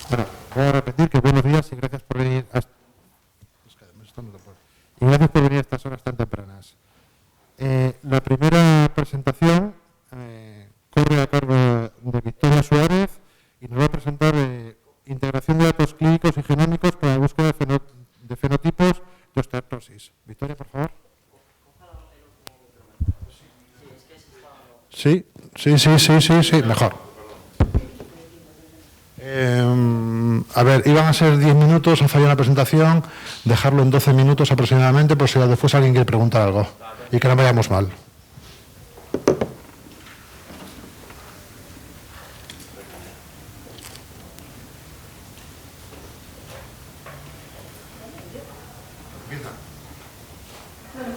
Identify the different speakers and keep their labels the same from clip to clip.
Speaker 1: Bueno, voy a repetir que buenos días y gracias por venir a estas horas tan tempranas. La primera presentación corre a cargo de Victoria Suárez y nos va a presentar integración de datos clínicos y genómicos para la búsqueda de fenotipos de osteoporosis. Victoria, por favor. Sí, mejor. A ver, iban a ser 10 minutos, han fallado la presentación, dejarlo en 12 minutos aproximadamente, por si después alguien quiere preguntar algo y que no vayamos mal.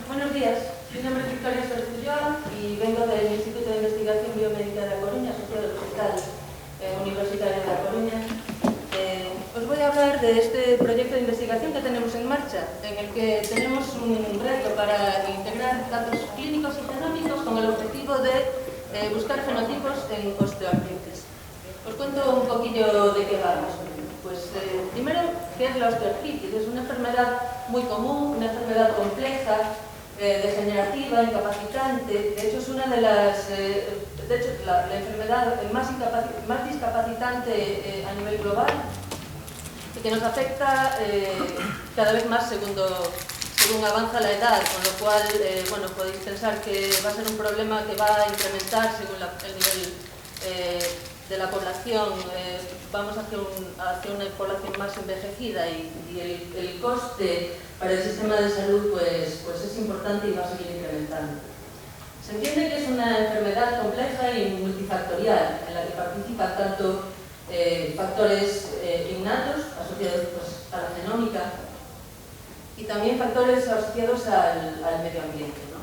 Speaker 2: Buenos días, mi nombre es Victoria Suárez y vengo del Instituto de Investigación Biomédica de A Coruña, asociado al Hospital Universitario de A Coruña. Os voy a hablar de este proyecto de investigación que tenemos en marcha, en el que tenemos un reto para integrar datos clínicos y genómicos con el objetivo de buscar fenotipos en osteoartritis. Os cuento un poquillo de qué va más o menos. Pues primero, ¿qué es la osteoartritis? Es una enfermedad muy común, una enfermedad compleja, degenerativa, incapacitante. De hecho, es una de las... la enfermedad más discapacitante a nivel global y que nos afecta cada vez más según avanza la edad, con lo cual, bueno, podéis pensar que va a ser un problema que va a incrementar según el nivel de la población. Vamos hacia una población más envejecida y el coste para el sistema de salud pues es importante y va a seguir incrementando. Se entiende que es una enfermedad compleja y multifactorial, en la que participan tanto factores innatos asociados pues, a la genómica y también factores asociados al medio ambiente, ¿no?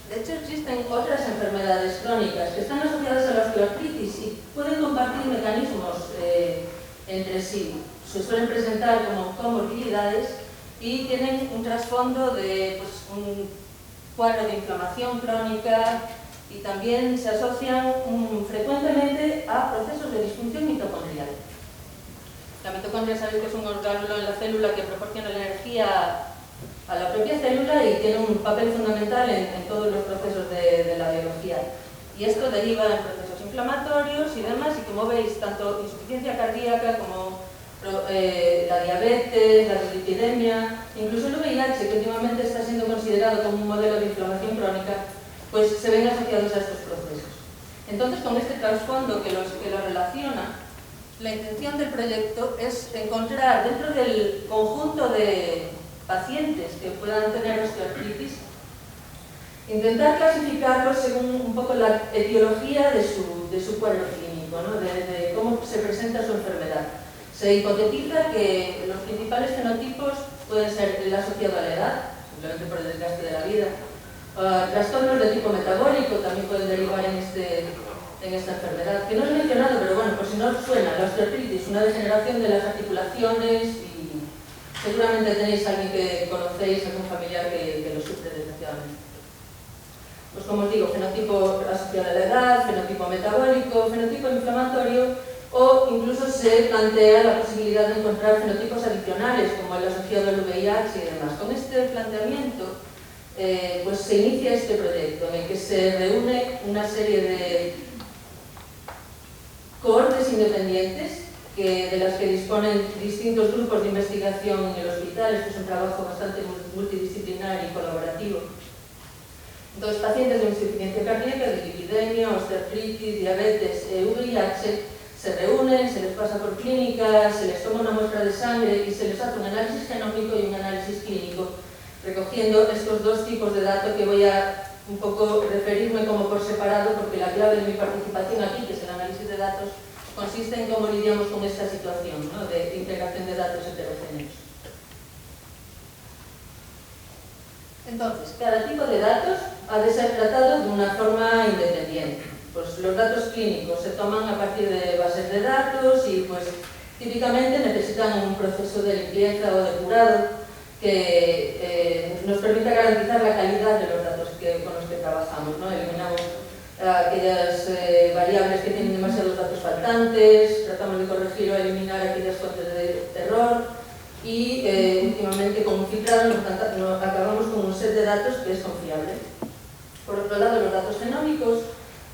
Speaker 2: De hecho, existen otras enfermedades crónicas que están asociadas a la osteoartritis y pueden compartir mecanismos entre sí. Se suelen presentar como comorbilidades y tienen un trasfondo de pues, un cuadro de inflamación crónica y también se asocian frecuentemente a procesos de disfunción mitocondrial. La mitocondria, sabéis que es un orgánulo en la célula que proporciona la energía a la propia célula y tiene un papel fundamental en todos los procesos de la biología. Y esto deriva en procesos inflamatorios y demás, y como veis, tanto insuficiencia cardíaca como la diabetes, la dislipidemia, incluso el VIH, que últimamente está siendo considerado como un modelo de inflamación crónica, pues se ven asociados a estos procesos. Entonces, con este trasfondo que los relaciona, la intención del proyecto es encontrar dentro del conjunto de pacientes que puedan tener osteoartritis, intentar clasificarlos según un poco la etiología de su cuadro clínico, ¿no? de cómo se presenta su enfermedad. Se hipotetiza que los principales fenotipos pueden ser el asociado a la edad, simplemente por el desgaste de la vida. Trastornos de tipo metabólico también pueden derivar en esta enfermedad, que no os he mencionado, pero bueno, por si no os suena, la osteoartritis, una degeneración de las articulaciones y seguramente tenéis a alguien que conocéis, algún familiar que lo sufre desgraciadamente. Pues como os digo, fenotipo asociado a la edad, fenotipo metabólico, fenotipo inflamatorio, o incluso se plantea la posibilidad de encontrar fenotipos adicionales, como el asociado al VIH y demás. Con este planteamiento, pues se inicia este proyecto, en el que se reúne una serie de cohortes independientes, de las que disponen distintos grupos de investigación en el hospital. Esto es un trabajo bastante multidisciplinar y colaborativo. Entonces, pacientes de insuficiencia cardíaca, de lipidemia, osteoartritis, diabetes, VIH, se reúnen, se les pasa por clínica, se les toma una muestra de sangre y se les hace un análisis genómico y un análisis clínico, recogiendo estos dos tipos de datos que voy a un poco referirme como por separado, porque la clave de mi participación aquí, que es el análisis de datos, consiste en cómo lidiamos con esta situación, ¿no?, de integración de datos heterogéneos. Entonces, cada tipo de datos ha de ser tratado de una forma independiente. Pues los datos clínicos se toman a partir de bases de datos y pues típicamente necesitan un proceso de limpieza o depurado que nos permita garantizar la calidad de los datos con los que trabajamos, ¿no? Eliminamos aquellas variables que tienen demasiados datos faltantes, tratamos de corregir o eliminar aquellas fuentes de error y últimamente con un filtrado nos acabamos con un set de datos que es confiable. Por otro lado, los datos genómicos,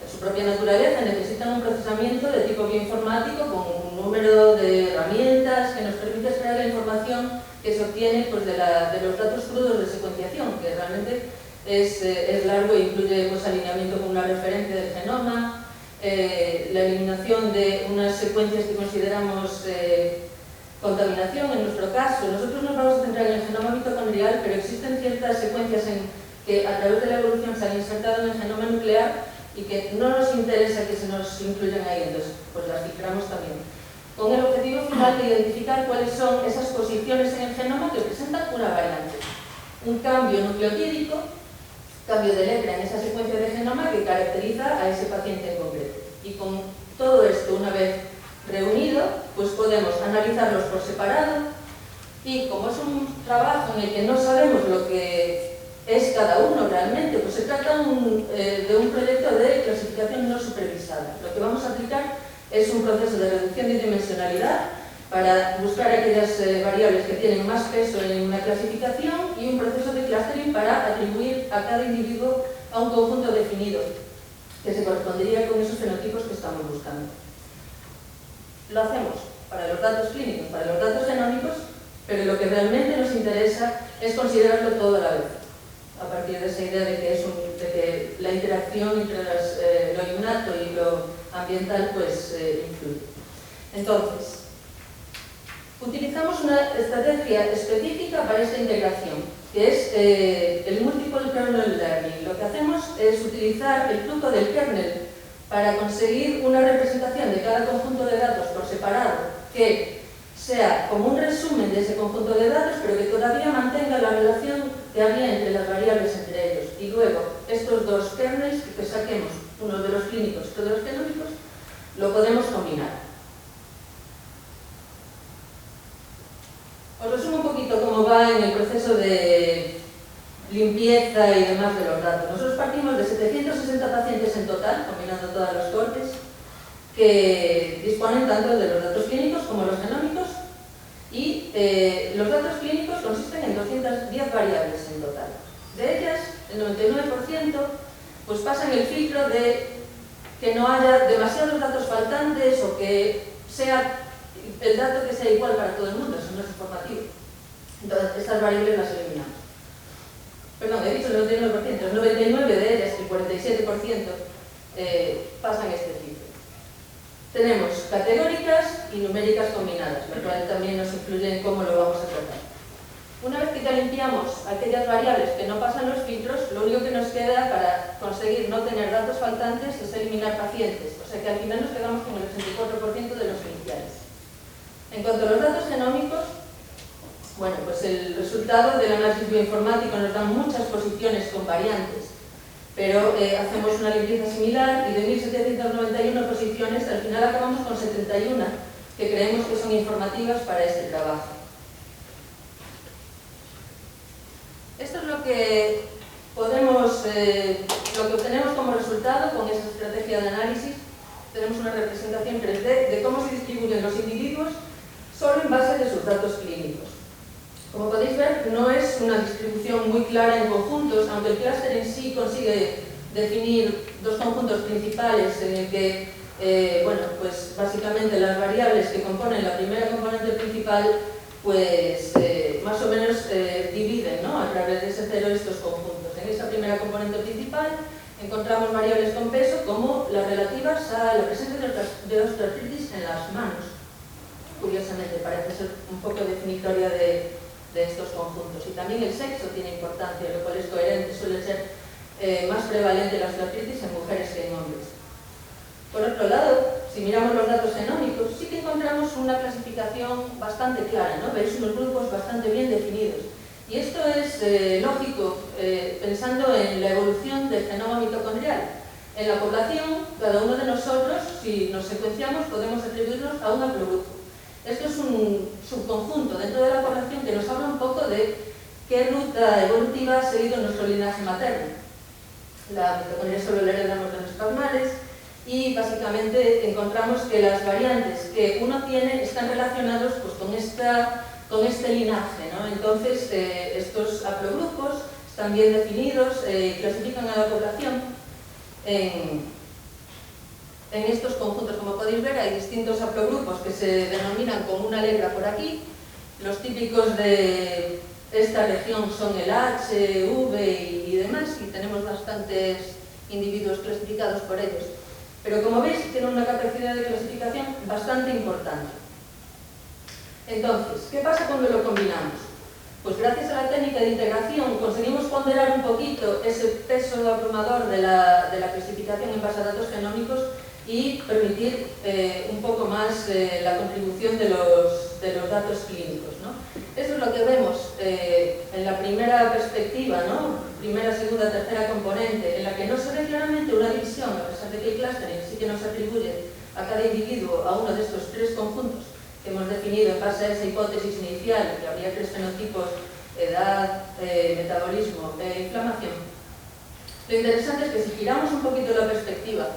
Speaker 2: en su propia naturaleza, necesitan un procesamiento de tipo bioinformático con un número de herramientas que nos permite extraer la información que se obtiene pues, de los datos crudos de secuenciación, que realmente es largo e incluye pues, alineamiento con una referencia del genoma, la eliminación de unas secuencias que consideramos contaminación en nuestro caso. Nosotros nos vamos a centrar en el genoma mitocondrial, pero existen ciertas secuencias que a través de la evolución se han insertado en el genoma nuclear y que no nos interesa que se nos incluyan ahí, entonces pues las filtramos también. Con el objetivo final de identificar cuáles son esas posiciones en el genoma que presentan una variante. Un cambio nucleotídico, cambio de letra en esa secuencia de genoma que caracteriza a ese paciente en concreto. Y con todo esto, una vez reunido, pues podemos analizarlos por separado y como es un trabajo en el que no sabemos lo que es cada uno realmente, pues se trata de un proyecto de clasificación no supervisada. Lo que vamos a aplicar es un proceso de reducción de dimensionalidad para buscar aquellas variables que tienen más peso en una clasificación y un proceso de clustering para atribuir a cada individuo a un conjunto definido que se correspondería con esos fenotipos que estamos buscando. Lo hacemos para los datos clínicos, para los datos genómicos, pero lo que realmente nos interesa es considerarlo todo a la vez, a partir de esa idea de que la interacción entre lo innato y lo ambiental pues, influye. Entonces, utilizamos una estrategia específica para esta integración, que es el Multiple Kernel Learning. Lo que hacemos es utilizar el flujo del kernel para conseguir una representación de cada conjunto de datos por separado que sea como un resumen de ese conjunto de datos, pero que todavía mantenga la relación que había entre las variables entre ellos. Y luego, estos dos kernels que saquemos, uno de los clínicos y otro de los genómicos, lo podemos combinar. Os resumo un poquito cómo va en el proceso de limpieza y demás de los datos. Nosotros partimos de 760 pacientes en total, combinando todas las cortes, que disponen tanto de los datos clínicos como los genómicos, y los datos clínicos consisten en 210 variables en total. De ellas, el 99% pues pasan el filtro de que no haya demasiados datos faltantes o que sea el dato que sea igual para todo el mundo, eso no es informativo. Entonces, estas variables las eliminamos. Perdón, he dicho el 99%, el 99% de ellas, el 47%, pasan este filtro. Tenemos categóricas y numéricas combinadas, lo cual también nos influye en cómo lo vamos a tratar. Una vez que ya limpiamos aquellas variables que no pasan los filtros, lo único que nos queda para conseguir no tener datos faltantes es eliminar pacientes, o sea que al final nos quedamos con el 84% de los iniciales. En cuanto a los datos genómicos, bueno, pues el resultado del análisis bioinformático nos da muchas posiciones con variantes, pero hacemos una limpieza similar y de 1.791 posiciones al final acabamos con 71 que creemos que son informativas para este trabajo. Esto es lo que obtenemos como resultado con esa estrategia de análisis. Tenemos una representación 3D de cómo se distribuyen los individuos solo en base de sus datos clínicos. Como podéis ver, no es una distribución muy clara en conjuntos, aunque el clúster en sí consigue definir dos conjuntos principales en el que, bueno, pues básicamente las variables que componen la primera componente principal, pues más o menos dividen, ¿no?, a través de ese cero estos conjuntos. En esa primera componente principal encontramos variables con peso como las relativas a la presencia de osteoartritis en las manos. Curiosamente, parece ser un poco definitoria de estos conjuntos. Y también el sexo tiene importancia, lo cual es coherente, suele ser más prevalente la osteoartritis en mujeres que en hombres. Por otro lado, si miramos los datos genómicos, sí que encontramos una clasificación bastante clara, ¿no? Veis unos grupos bastante bien definidos. Y esto es lógico, pensando en la evolución del genoma mitocondrial. En la población, cada uno de nosotros, si nos secuenciamos, podemos atribuirnos a un haplogrupo. Esto es un subconjunto dentro de la población que nos habla un poco de qué ruta evolutiva ha seguido nuestro linaje materno. La mitocondria solo la heredamos de nuestra palmares y básicamente encontramos que las variantes que uno tiene están relacionados pues, con este linaje, ¿no? Entonces, estos haplogrupos están bien definidos, clasifican a la población en estos conjuntos. Como podéis ver, hay distintos haplogrupos que se denominan con una letra por aquí. Los típicos de esta región son el H, V y demás, y tenemos bastantes individuos clasificados por ellos. Pero como veis, tienen una capacidad de clasificación bastante importante. Entonces, ¿qué pasa cuando lo combinamos? Pues gracias a la técnica de integración conseguimos ponderar un poquito ese peso abrumador de la clasificación en base a datos genómicos y permitir un poco más la contribución de los datos clínicos, ¿no? Eso es lo que vemos en la primera perspectiva, ¿no? Primera, segunda, tercera componente, en la que no se ve claramente una división, a pesar de que el clustering sí que nos atribuye a cada individuo a uno de estos tres conjuntos que hemos definido en base a esa hipótesis inicial, que habría tres fenotipos: edad, metabolismo e inflamación. Lo interesante es que si giramos un poquito la perspectiva,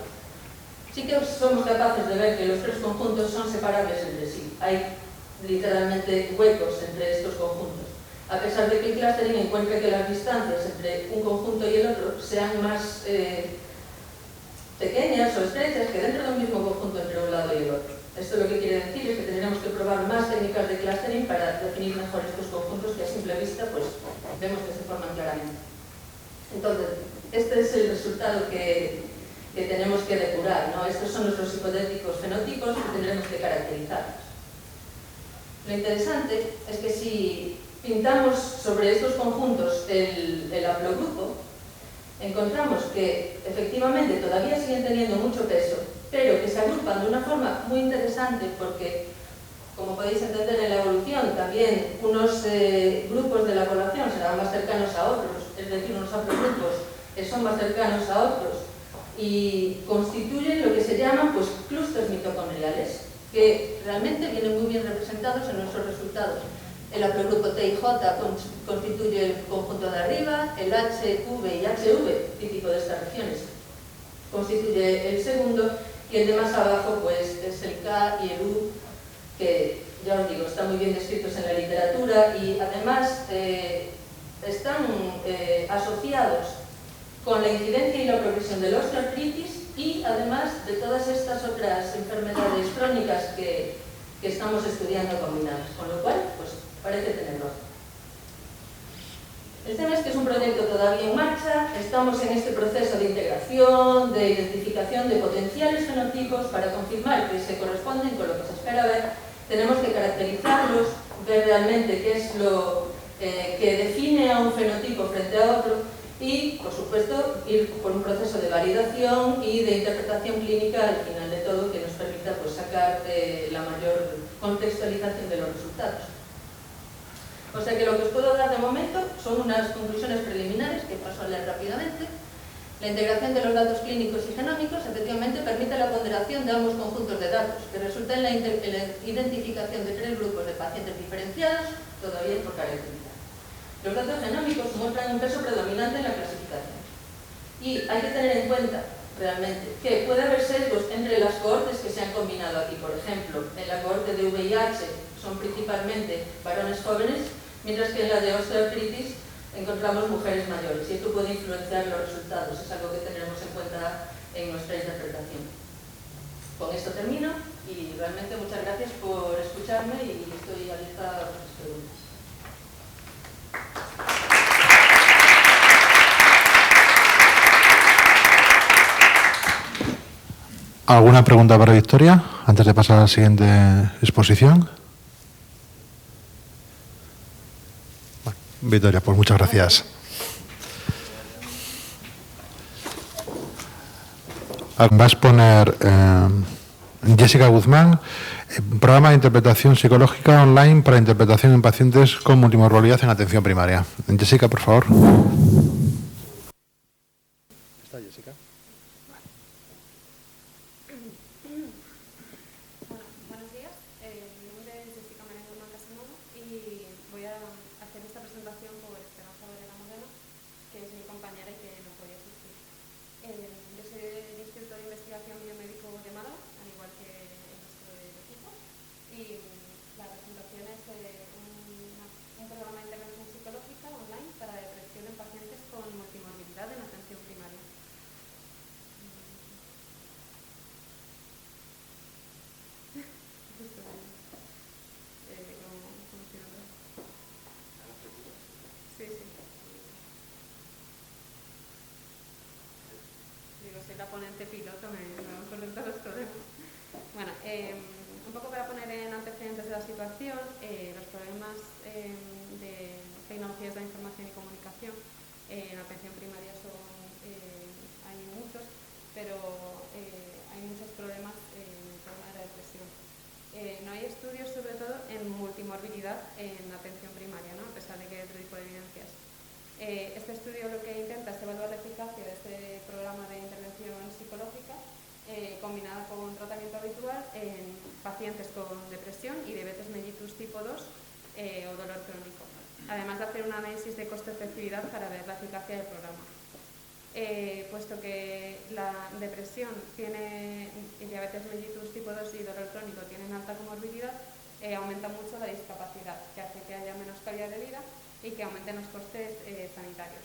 Speaker 2: sí que somos capaces de ver que los tres conjuntos son separables entre sí. Hay literalmente huecos entre estos conjuntos. A pesar de que el clustering encuentra que las distancias entre un conjunto y el otro sean más pequeñas o estrechas que dentro de un mismo conjunto entre un lado y el otro. Esto lo que quiere decir es que tendremos que probar más técnicas de clustering para definir mejor estos conjuntos que a simple vista pues vemos que se forman claramente. Entonces, este es el resultado que tenemos que depurar, ¿no? Estos son nuestros hipotéticos fenotipos que tendremos que caracterizarlos. Lo interesante es que si pintamos sobre estos conjuntos el haplogrupo, encontramos que efectivamente todavía siguen teniendo mucho peso, pero que se agrupan de una forma muy interesante porque, como podéis entender en la evolución, también unos grupos de la población serán más cercanos a otros, es decir, unos haplogrupos son más cercanos a otros y constituyen lo que se llaman pues, clústeres mitocondriales, que realmente vienen muy bien representados en nuestros resultados. El haplogrupo T y J constituye el conjunto de arriba, el H, V y HV, típico de estas regiones, constituye el segundo, y el de más abajo pues, es el K y el U, que ya os digo, están muy bien descritos en la literatura y además están asociados con la incidencia y la progresión de la osteoartritis y además de todas estas otras enfermedades crónicas que estamos estudiando combinadas, con lo cual pues, parece tener razón. El tema es que es un proyecto todavía en marcha, estamos en este proceso de integración, de identificación de potenciales fenotipos para confirmar que se corresponden con lo que se espera ver. Tenemos que caracterizarlos, ver realmente qué es lo que define a un fenotipo frente a otro y, por supuesto, ir por un proceso de validación y de interpretación clínica al final de todo que nos permita pues, sacar la mayor contextualización de los resultados. O sea que lo que os puedo dar de momento son unas conclusiones preliminares que paso a leer rápidamente. La integración de los datos clínicos y genómicos efectivamente permite la ponderación de ambos conjuntos de datos, que resulta en la identificación de tres grupos de pacientes diferenciados, todavía por caracterizar. Los datos genómicos muestran un peso predominante en la clasificación. Y hay que tener en cuenta, realmente, que puede haber sesgos entre las cohortes que se han combinado aquí. Por ejemplo, en la cohorte de VIH son principalmente varones jóvenes, mientras que en la de osteoartritis encontramos mujeres mayores, y esto puede influenciar los resultados, es algo que tendremos en cuenta en nuestra interpretación. Con esto termino, y realmente muchas gracias por escucharme y estoy abierta a vuestras preguntas.
Speaker 1: ¿Alguna pregunta para Victoria antes de pasar a la siguiente exposición? Bueno, Victoria, pues muchas gracias. Vas a exponer Jessica Guzmán, programa de interpretación psicológica online para interpretación en pacientes con multimorbilidad en atención primaria. Jessica, por favor. ¿Está Jessica?
Speaker 3: Buenos días, mi nombre es Jessica María Guzmán Casanova y voy a hacer esta presentación por Esperanza Varela Moreno, que es mi compañera y que me puede asistir. Yo soy del Instituto tipo de evidencias. Este estudio lo que intenta es evaluar la eficacia de este programa de intervención psicológica combinada con tratamiento habitual en pacientes con depresión y diabetes mellitus tipo 2 o dolor crónico, además de hacer un análisis de coste-efectividad para ver la eficacia del programa. Puesto que la depresión tiene diabetes mellitus tipo 2 y dolor crónico tienen alta comorbilidad, aumenta mucho la discapacidad, que hace que haya menos calidad de vida y que aumenten los costes sanitarios.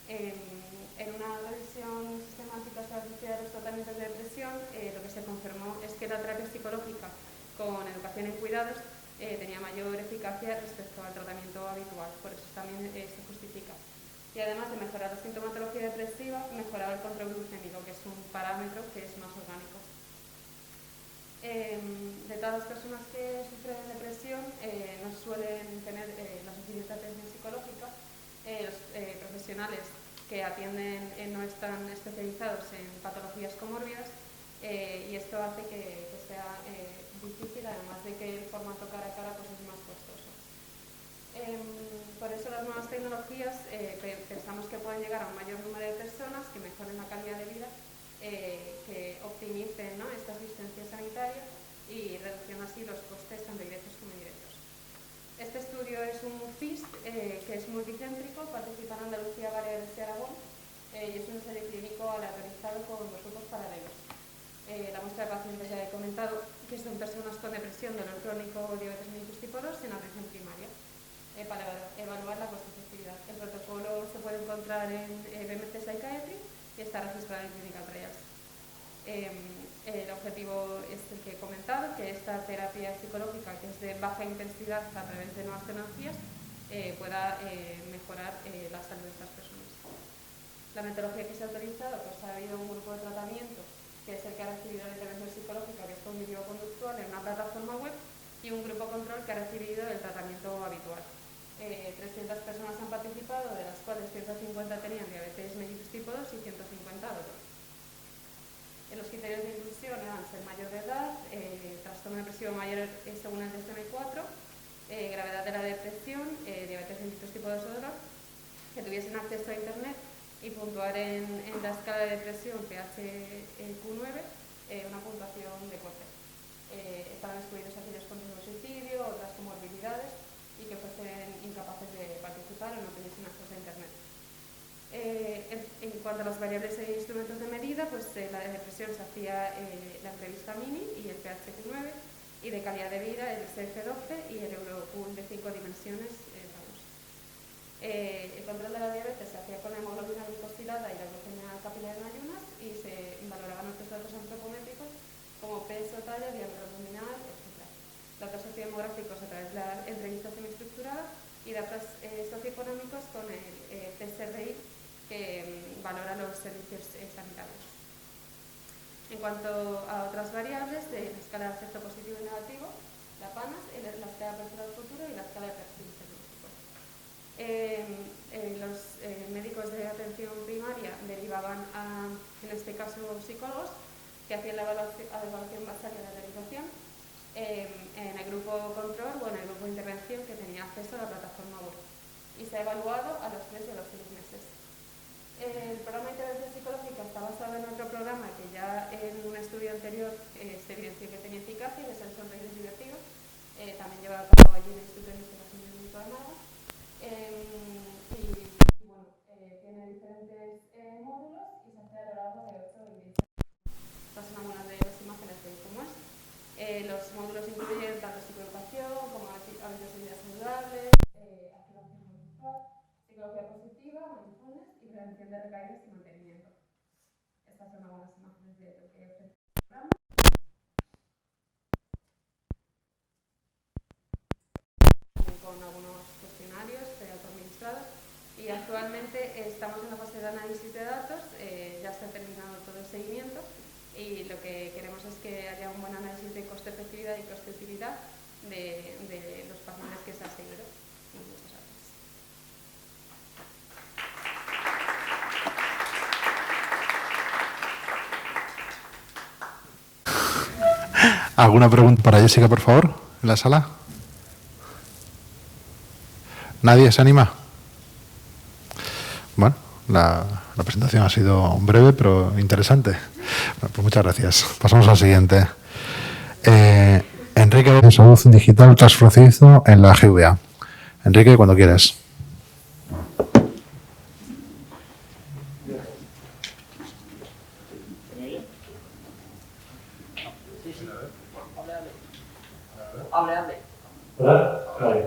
Speaker 3: En una revisión sistemática sobre la eficacia de los tratamientos de depresión, lo que se confirmó es que la terapia psicológica con educación en cuidados tenía mayor eficacia respecto al tratamiento habitual, por eso también se justifica. Y además de mejorar la sintomatología depresiva, mejoraba el control glucémico, que es un parámetro que es más orgánico. De todas las personas que sufren depresión, no suelen tener la suficiente atención psicológica. Los profesionales que atienden no están especializados en patologías comórbidas y esto hace que sea difícil, además de que el formato cara a cara pues, es más costoso. Por eso las nuevas tecnologías pensamos que pueden llegar a un mayor número de personas, que mejoren la calidad de vida, que optimicen, ¿no?, esta asistencia sanitaria y reducción así los costes tanto directos como indirectos. Este estudio es un FIST que es multicéntrico, participan Andalucía, Baleares y Aragón y es un ensayo clínico aleatorizado con dos grupos paralelos. La muestra de pacientes ya he comentado que son personas con depresión, dolor crónico o diabetes mellitus tipo 2 en atención primaria para evaluar la coste-efectividad. El protocolo se puede encontrar en BMC Psychiatry y está registrado en Clinical Trials. El objetivo es el que he comentado, que esta terapia psicológica, que es de baja intensidad a través de nuevas tecnologías, pueda mejorar la salud de estas personas. La metodología que se ha autorizado, pues ha habido un grupo de tratamiento, que es el que ha recibido la intervención psicológica, que es cognitivo-conductual, en una plataforma web, y un grupo control que ha recibido el tratamiento habitual. 300 personas han participado, de las cuales 150 tenían diabetes mellitus tipo 2 y 150 dolor. Los criterios de inclusión eran ser mayor de edad, trastorno depresivo mayor según el DSM-4, gravedad de la depresión, diabetes mellitus tipo 2 o dolor, que tuviesen acceso a internet y puntuar en la escala de depresión PHQ-9 una puntuación de corte. Estaban excluidos aquellos con riesgo de suicidio, otras comorbilidades y que fuesen incapaces de participar o no tuviesen acceso a internet. En cuanto a las variables e instrumentos de medida, pues la de depresión se hacía la entrevista mini y el PHQ-9, y de calidad de vida el SF-12 y el Europool de 5 dimensiones. El control de la diabetes se hacía con la hemoglobina glicosilada y la glucemia capilar en ayunas y se valoraban otros datos antropométricos como peso, talla, diámetro abdominal, etc. Datos sociodemográficos a través de la entrevista semiestructurada y datos socioeconómicos con el PSRI, que valora los servicios sanitarios. En cuanto a otras variables, de la escala de afecto positivo y negativo, la PANAS, la escala de perfil al futuro y la escala de perfil diagnóstico. Los médicos de atención primaria derivaban a, en este caso, psicólogos que hacían la evaluación basal de la realización en el grupo control o en el grupo de intervención que tenía acceso a la plataforma web. Y se ha evaluado a los 3 y a los 6 meses. El programa de intervención psicológica está basado en otro programa que ya en un estudio anterior se evidenció que tenía eficacia, que es el Sonreír Divertido, también llevado a cabo allí en el Instituto de Investigación Clínica de Málaga. Y bueno, tiene diferentes módulos y se hace a lo largo de 8 y 10 años. Estas son algunas de las imágenes de cómo es. Los módulos incluyen tanto psicoeducación como hábitos de vida saludables, activación conductual, psicología positiva, mindfulness y prevención de recaídas y mantenimiento. Estas son algunas imágenes de lo que ofrece el programa. Con algunos cuestionarios autoadministrados y actualmente estamos en la fase de análisis de datos, ya se ha terminado todo el seguimiento y lo que queremos es que haya un buen análisis de coste-efectividad y coste-utilidad de los pacientes que se han seguido. Muchas gracias.
Speaker 4: ¿Alguna pregunta para Jessica, por favor, en la sala? ¿Nadie se anima? Bueno, la presentación ha sido breve pero interesante. Bueno, pues muchas gracias. Pasamos al siguiente. Enrique de Salud Digital Transfronterizo en la GVA. Enrique, cuando quieras.
Speaker 5: Hola. Vale.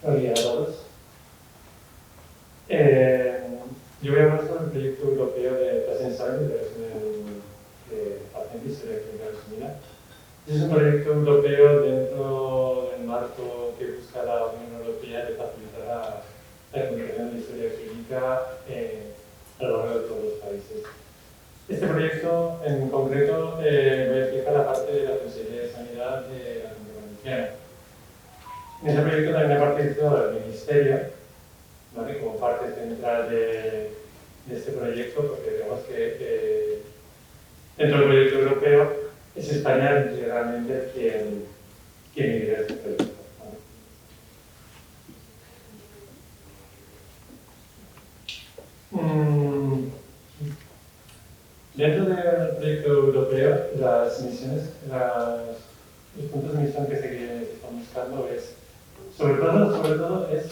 Speaker 5: Buenos días a todos. Yo voy a hablar sobre el proyecto europeo de Presensal de versión de paciente y historia clínica resumida. Es un proyecto europeo dentro del marco que busca la Unión Europea de facilitar la comunicación de la historia clínica a lo largo de todos los países. Este proyecto en concreto voy a explicar la parte de la Consejería de Sanidad de la Comunidad Valenciana. En este proyecto también ha participado el Ministerio, ¿vale?, como parte central de este proyecto, porque digamos que dentro del proyecto europeo es España realmente quien lidera este proyecto. ¿Vale? Dentro del proyecto europeo, las misiones, los puntos de misión que se están buscando es, sobre todo, es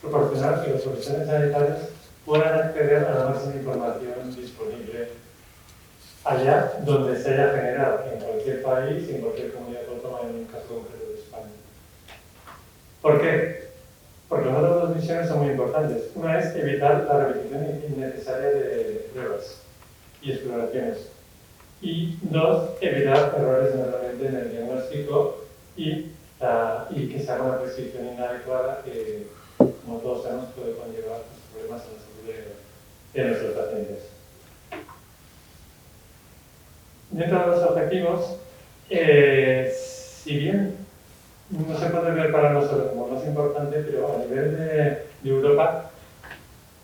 Speaker 5: proporcionar que los profesionales sanitarios puedan acceder a la máxima información disponible allá donde se haya generado, en cualquier país, en cualquier comunidad autónoma, en un caso concreto de España. ¿Por qué? Porque las otras dos misiones son muy importantes. Una es evitar la repetición innecesaria de pruebas y exploraciones. Y dos, evitar errores normalmente en el diagnóstico y que se haga una prescripción inadecuada que, como todos sabemos, puede conllevar problemas en la salud de nuestros pacientes. Dentro de los objetivos, si bien no se puede ver para nosotros como más importante, pero a nivel de Europa,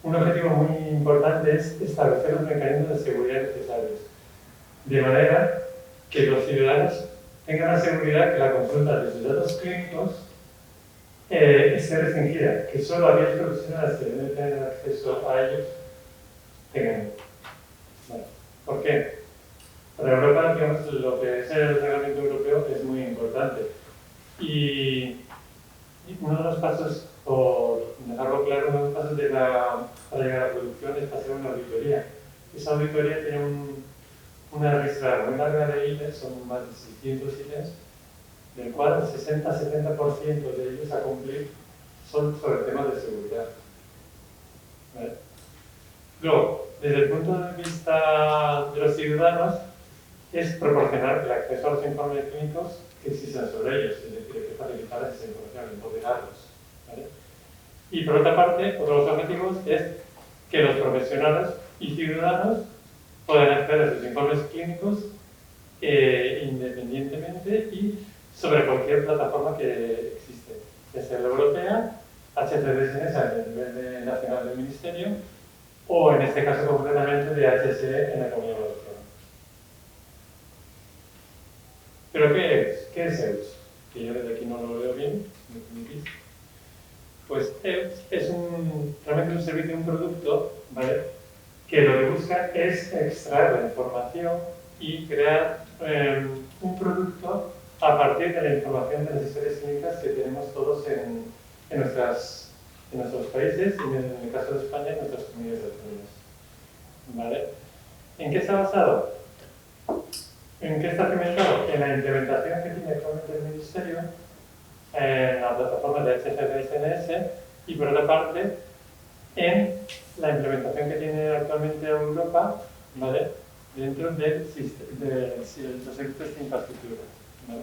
Speaker 5: un objetivo muy importante es establecer los mecanismos de seguridad necesarios, de manera que los ciudadanos tengan la seguridad que la consulta de sus datos clínicos esté restringida, que solo aquellos profesionales que deben tener acceso a ellos tengan. Bueno, ¿por qué? Para Europa, digamos, lo que es el reglamento europeo es muy importante. Y uno de los pasos, por dejarlo claro, uno de los pasos para llegar a la producción es pasar una auditoría. Esa auditoría tiene una lista muy larga de ítems, son más de 600 ítems, del cual el 60-70% de ellos a cumplir son sobre temas de seguridad. ¿Vale? Luego, desde el punto de vista de los ciudadanos, es proporcionar el acceso a los informes clínicos que existen sobre ellos, es decir, que facilitar esa información, empoderarlos. ¿Vale? Y por otra parte, otro de los objetivos es que los profesionales y ciudadanos puedan acceder a sus informes clínicos independientemente y sobre cualquier plataforma que existe, ya sea la europea, HCDS a nivel nacional del Ministerio, o en este caso concretamente de HSE en la Comunidad Valenciana. ¿Pero qué es? ¿Qué es EUS? Que yo desde aquí no lo veo bien, ¿me permitís? Pues EUS es realmente un servicio, un producto, ¿vale?, que lo que busca es extraer la información y crear un producto a partir de la información de las historias clínicas que tenemos todos en nuestros países y en el caso de España en nuestras comunidades autónomas. ¿Vale? ¿En qué está basado? ¿En qué está cimentado? En la implementación que tiene actualmente el Ministerio en la plataforma de HCDS y por otra parte en la implementación que tiene actualmente Europa, ¿vale?, dentro de los servicios de infraestructura. ¿Vale?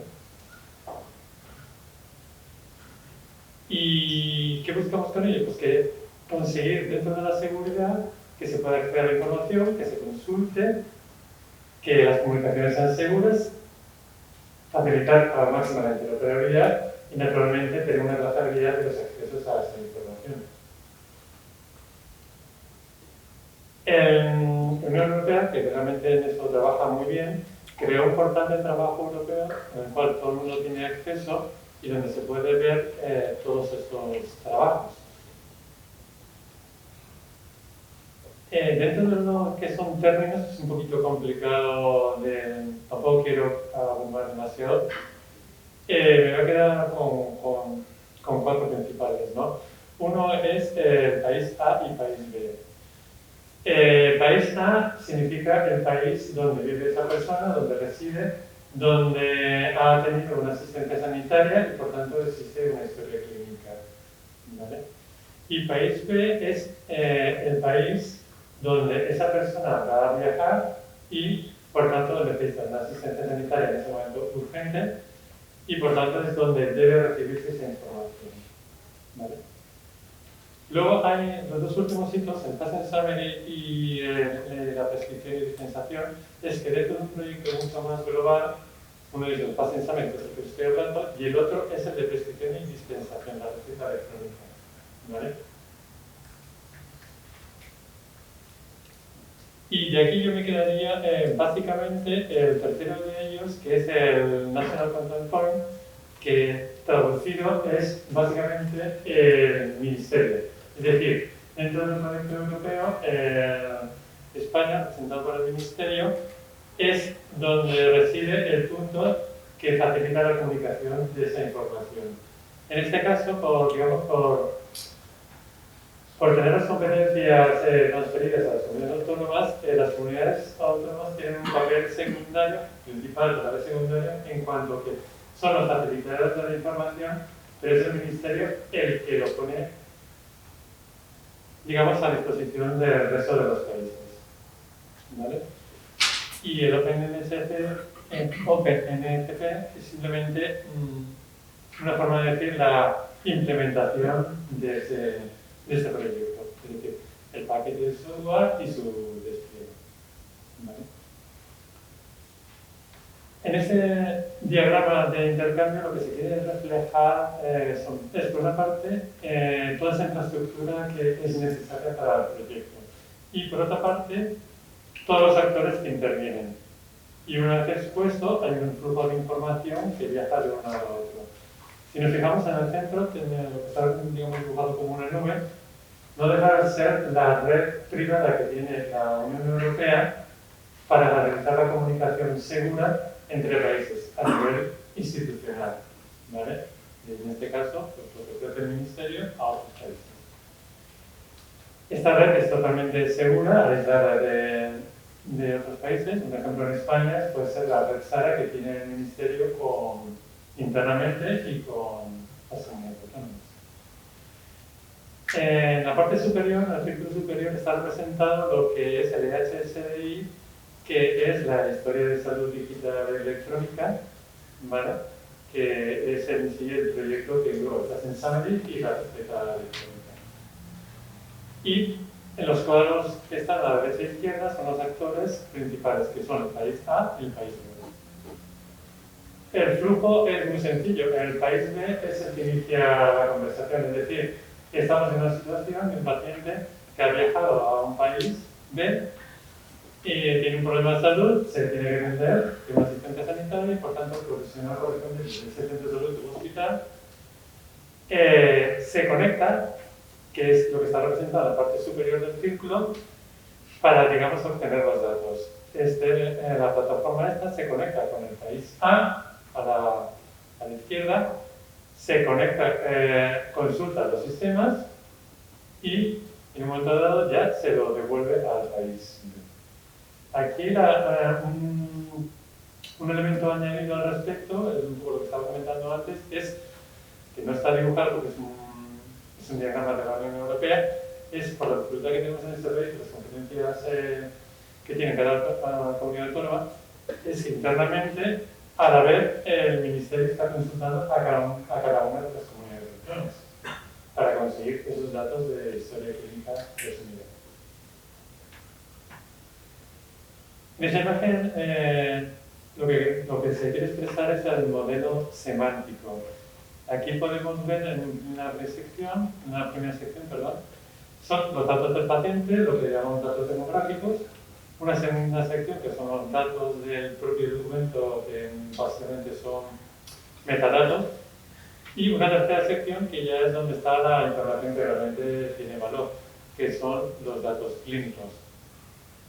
Speaker 5: ¿Y qué buscamos con ello? Pues que conseguir dentro de la seguridad que se pueda acceder a la información, que se consulte, que las comunicaciones sean seguras, facilitar a la máxima la interoperabilidad y naturalmente tener una trazabilidad de los accesos a esta información. En la Unión Europea Bélgica, que realmente en esto trabaja muy bien, creó un portal de trabajo europeo en el cual todo el mundo tiene acceso y donde se puede ver todos estos trabajos. Dentro de lo que son términos es un poquito complicado, tampoco quiero abundar demasiado. Me voy a quedar con cuatro principales, ¿no? Uno es país A y país B. País A significa el país donde vive esa persona, donde reside, donde ha tenido una asistencia sanitaria y por tanto existe una historia clínica, ¿vale? Y país B es el país donde esa persona va a viajar y por tanto necesita una asistencia sanitaria en ese momento urgente y por tanto es donde debe recibirse esa información, ¿vale? Luego hay los dos últimos hitos, el Patent Summary y la prescripción y dispensación, es que dentro de un proyecto mucho más global, uno de ellos el Patent Summary, que es el que estoy hablando, y el otro es el de prescripción y dispensación, la receta electrónica, ¿vale? Y de aquí yo me quedaría básicamente el tercero de ellos, que es el National Contact Point, que traducido es básicamente el ministerio. Es decir, dentro del proyecto europeo, España, representado por el ministerio, es donde reside el punto que facilita la comunicación de esa información. En este caso, por tener las competencias transferidas a las comunidades autónomas tienen un papel secundario, principal, papel secundario, en cuanto que son los facilitadores de la información, pero es el ministerio el que lo pone, digamos, a disposición del resto de los países, ¿vale? Y el OpenNSP es simplemente una forma de decir la implementación de ese proyecto, es decir, el paquete de software y su despliegue, ¿vale? En ese diagrama de intercambio lo que se quiere reflejar es, por una parte, toda esa infraestructura que es necesaria para el proyecto y, por otra parte, todos los actores que intervienen. Y una vez expuesto, hay un flujo de información que viaja de uno a otro. Si nos fijamos en el centro, lo que está dibujado como una nube, no deja de ser la red privada que tiene la Unión Europea para garantizar la comunicación segura entre países a nivel institucional, ¿vale? Y en este caso, pues, lo que ofrece el Ministerio a otros países. Esta red es totalmente segura, aislada de otros países. Un ejemplo en España puede ser la red SARA que tiene el Ministerio internamente y con las comunidades autónomas. En la parte superior, en el círculo superior, está representado lo que es el EHSDI, que es la historia de salud digital electrónica, ¿vale? Que es en sí el proyecto que engloba el Patent Summary y la receta electrónica. Y en los cuadros que están a la derecha e izquierda son los actores principales, que son el país A y el país B. El flujo es muy sencillo. El país B es el que inicia la conversación, es decir, estamos en una situación de un paciente que ha viajado a un país B y tiene un problema de salud, se tiene que atender, tiene una asistencia sanitaria y por tanto el profesional correspondiente de ese centro de salud o hospital se conecta, que es lo que está representado en la parte superior del círculo, para, digamos, obtener los datos. La plataforma esta se conecta con el país A a la izquierda, se conecta, consulta los sistemas y en un momento dado ya se lo devuelve al país. Aquí un elemento añadido al respecto, es un poco lo que estaba comentando antes, es que no está dibujado porque es un diagrama de la Unión Europea, es por la dificultad que tenemos en este proyecto, las competencias que tiene cada comunidad autónoma, es que internamente, a la vez, el Ministerio está consultando a cada una de las comunidades autónomas para conseguir esos datos de historia clínica resumida. En esa imagen, lo que se quiere expresar es el modelo semántico. Aquí podemos ver en una primera sección, son los datos del paciente, lo que llamamos datos demográficos, una segunda sección que son los datos del propio documento, que básicamente son metadatos, y una tercera sección que ya es donde está la información que realmente tiene valor, que son los datos clínicos.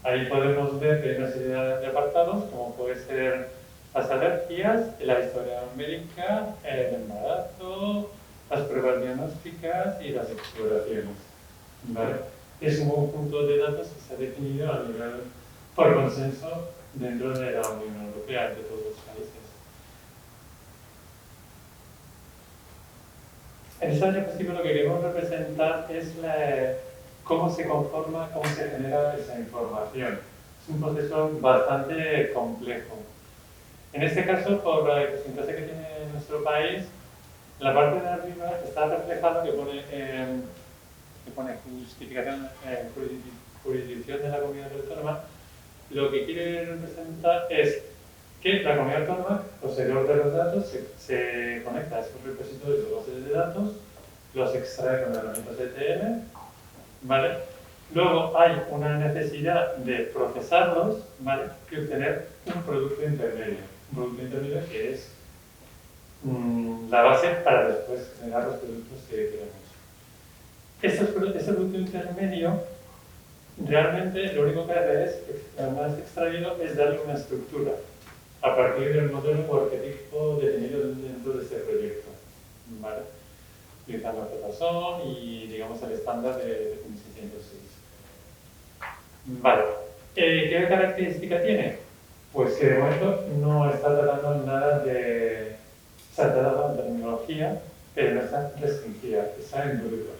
Speaker 5: Ahí podemos ver que hay una serie de apartados, como puede ser las alergias, la historia médica, el embarazo, las pruebas diagnósticas y las exploraciones. ¿Vale? Es un conjunto de datos que se ha definido a nivel por consenso dentro de la Unión Europea, de todos los países. En esta diapositiva lo que queremos representar es cómo se conforma, cómo se genera esa información. Es un proceso bastante complejo. En este caso, por la idiosincrasia que tiene nuestro país, la parte de arriba está reflejada que pone justificación, jurisdicción de la comunidad autónoma. Lo que quiere representar es que la comunidad autónoma, poseedor de los datos, se conecta a esos repositorios de bases de datos, los extrae con herramientas ETL, ¿vale? Luego hay una necesidad de procesarlos, ¿vale? Y obtener un producto intermedio. Un producto intermedio que es la base para después generar los productos que queremos. Este producto intermedio realmente lo único que hace es, una vez extraído, es darle una estructura a partir del modelo o arquetipo definido dentro de este proyecto, ¿vale? Utilizando Json y, digamos, el estándar de 1606. Vale. ¿Qué característica tiene? Pues que de momento no está tratando nada de... Se ha tratado de tecnología, pero no está restringida, está en bruto,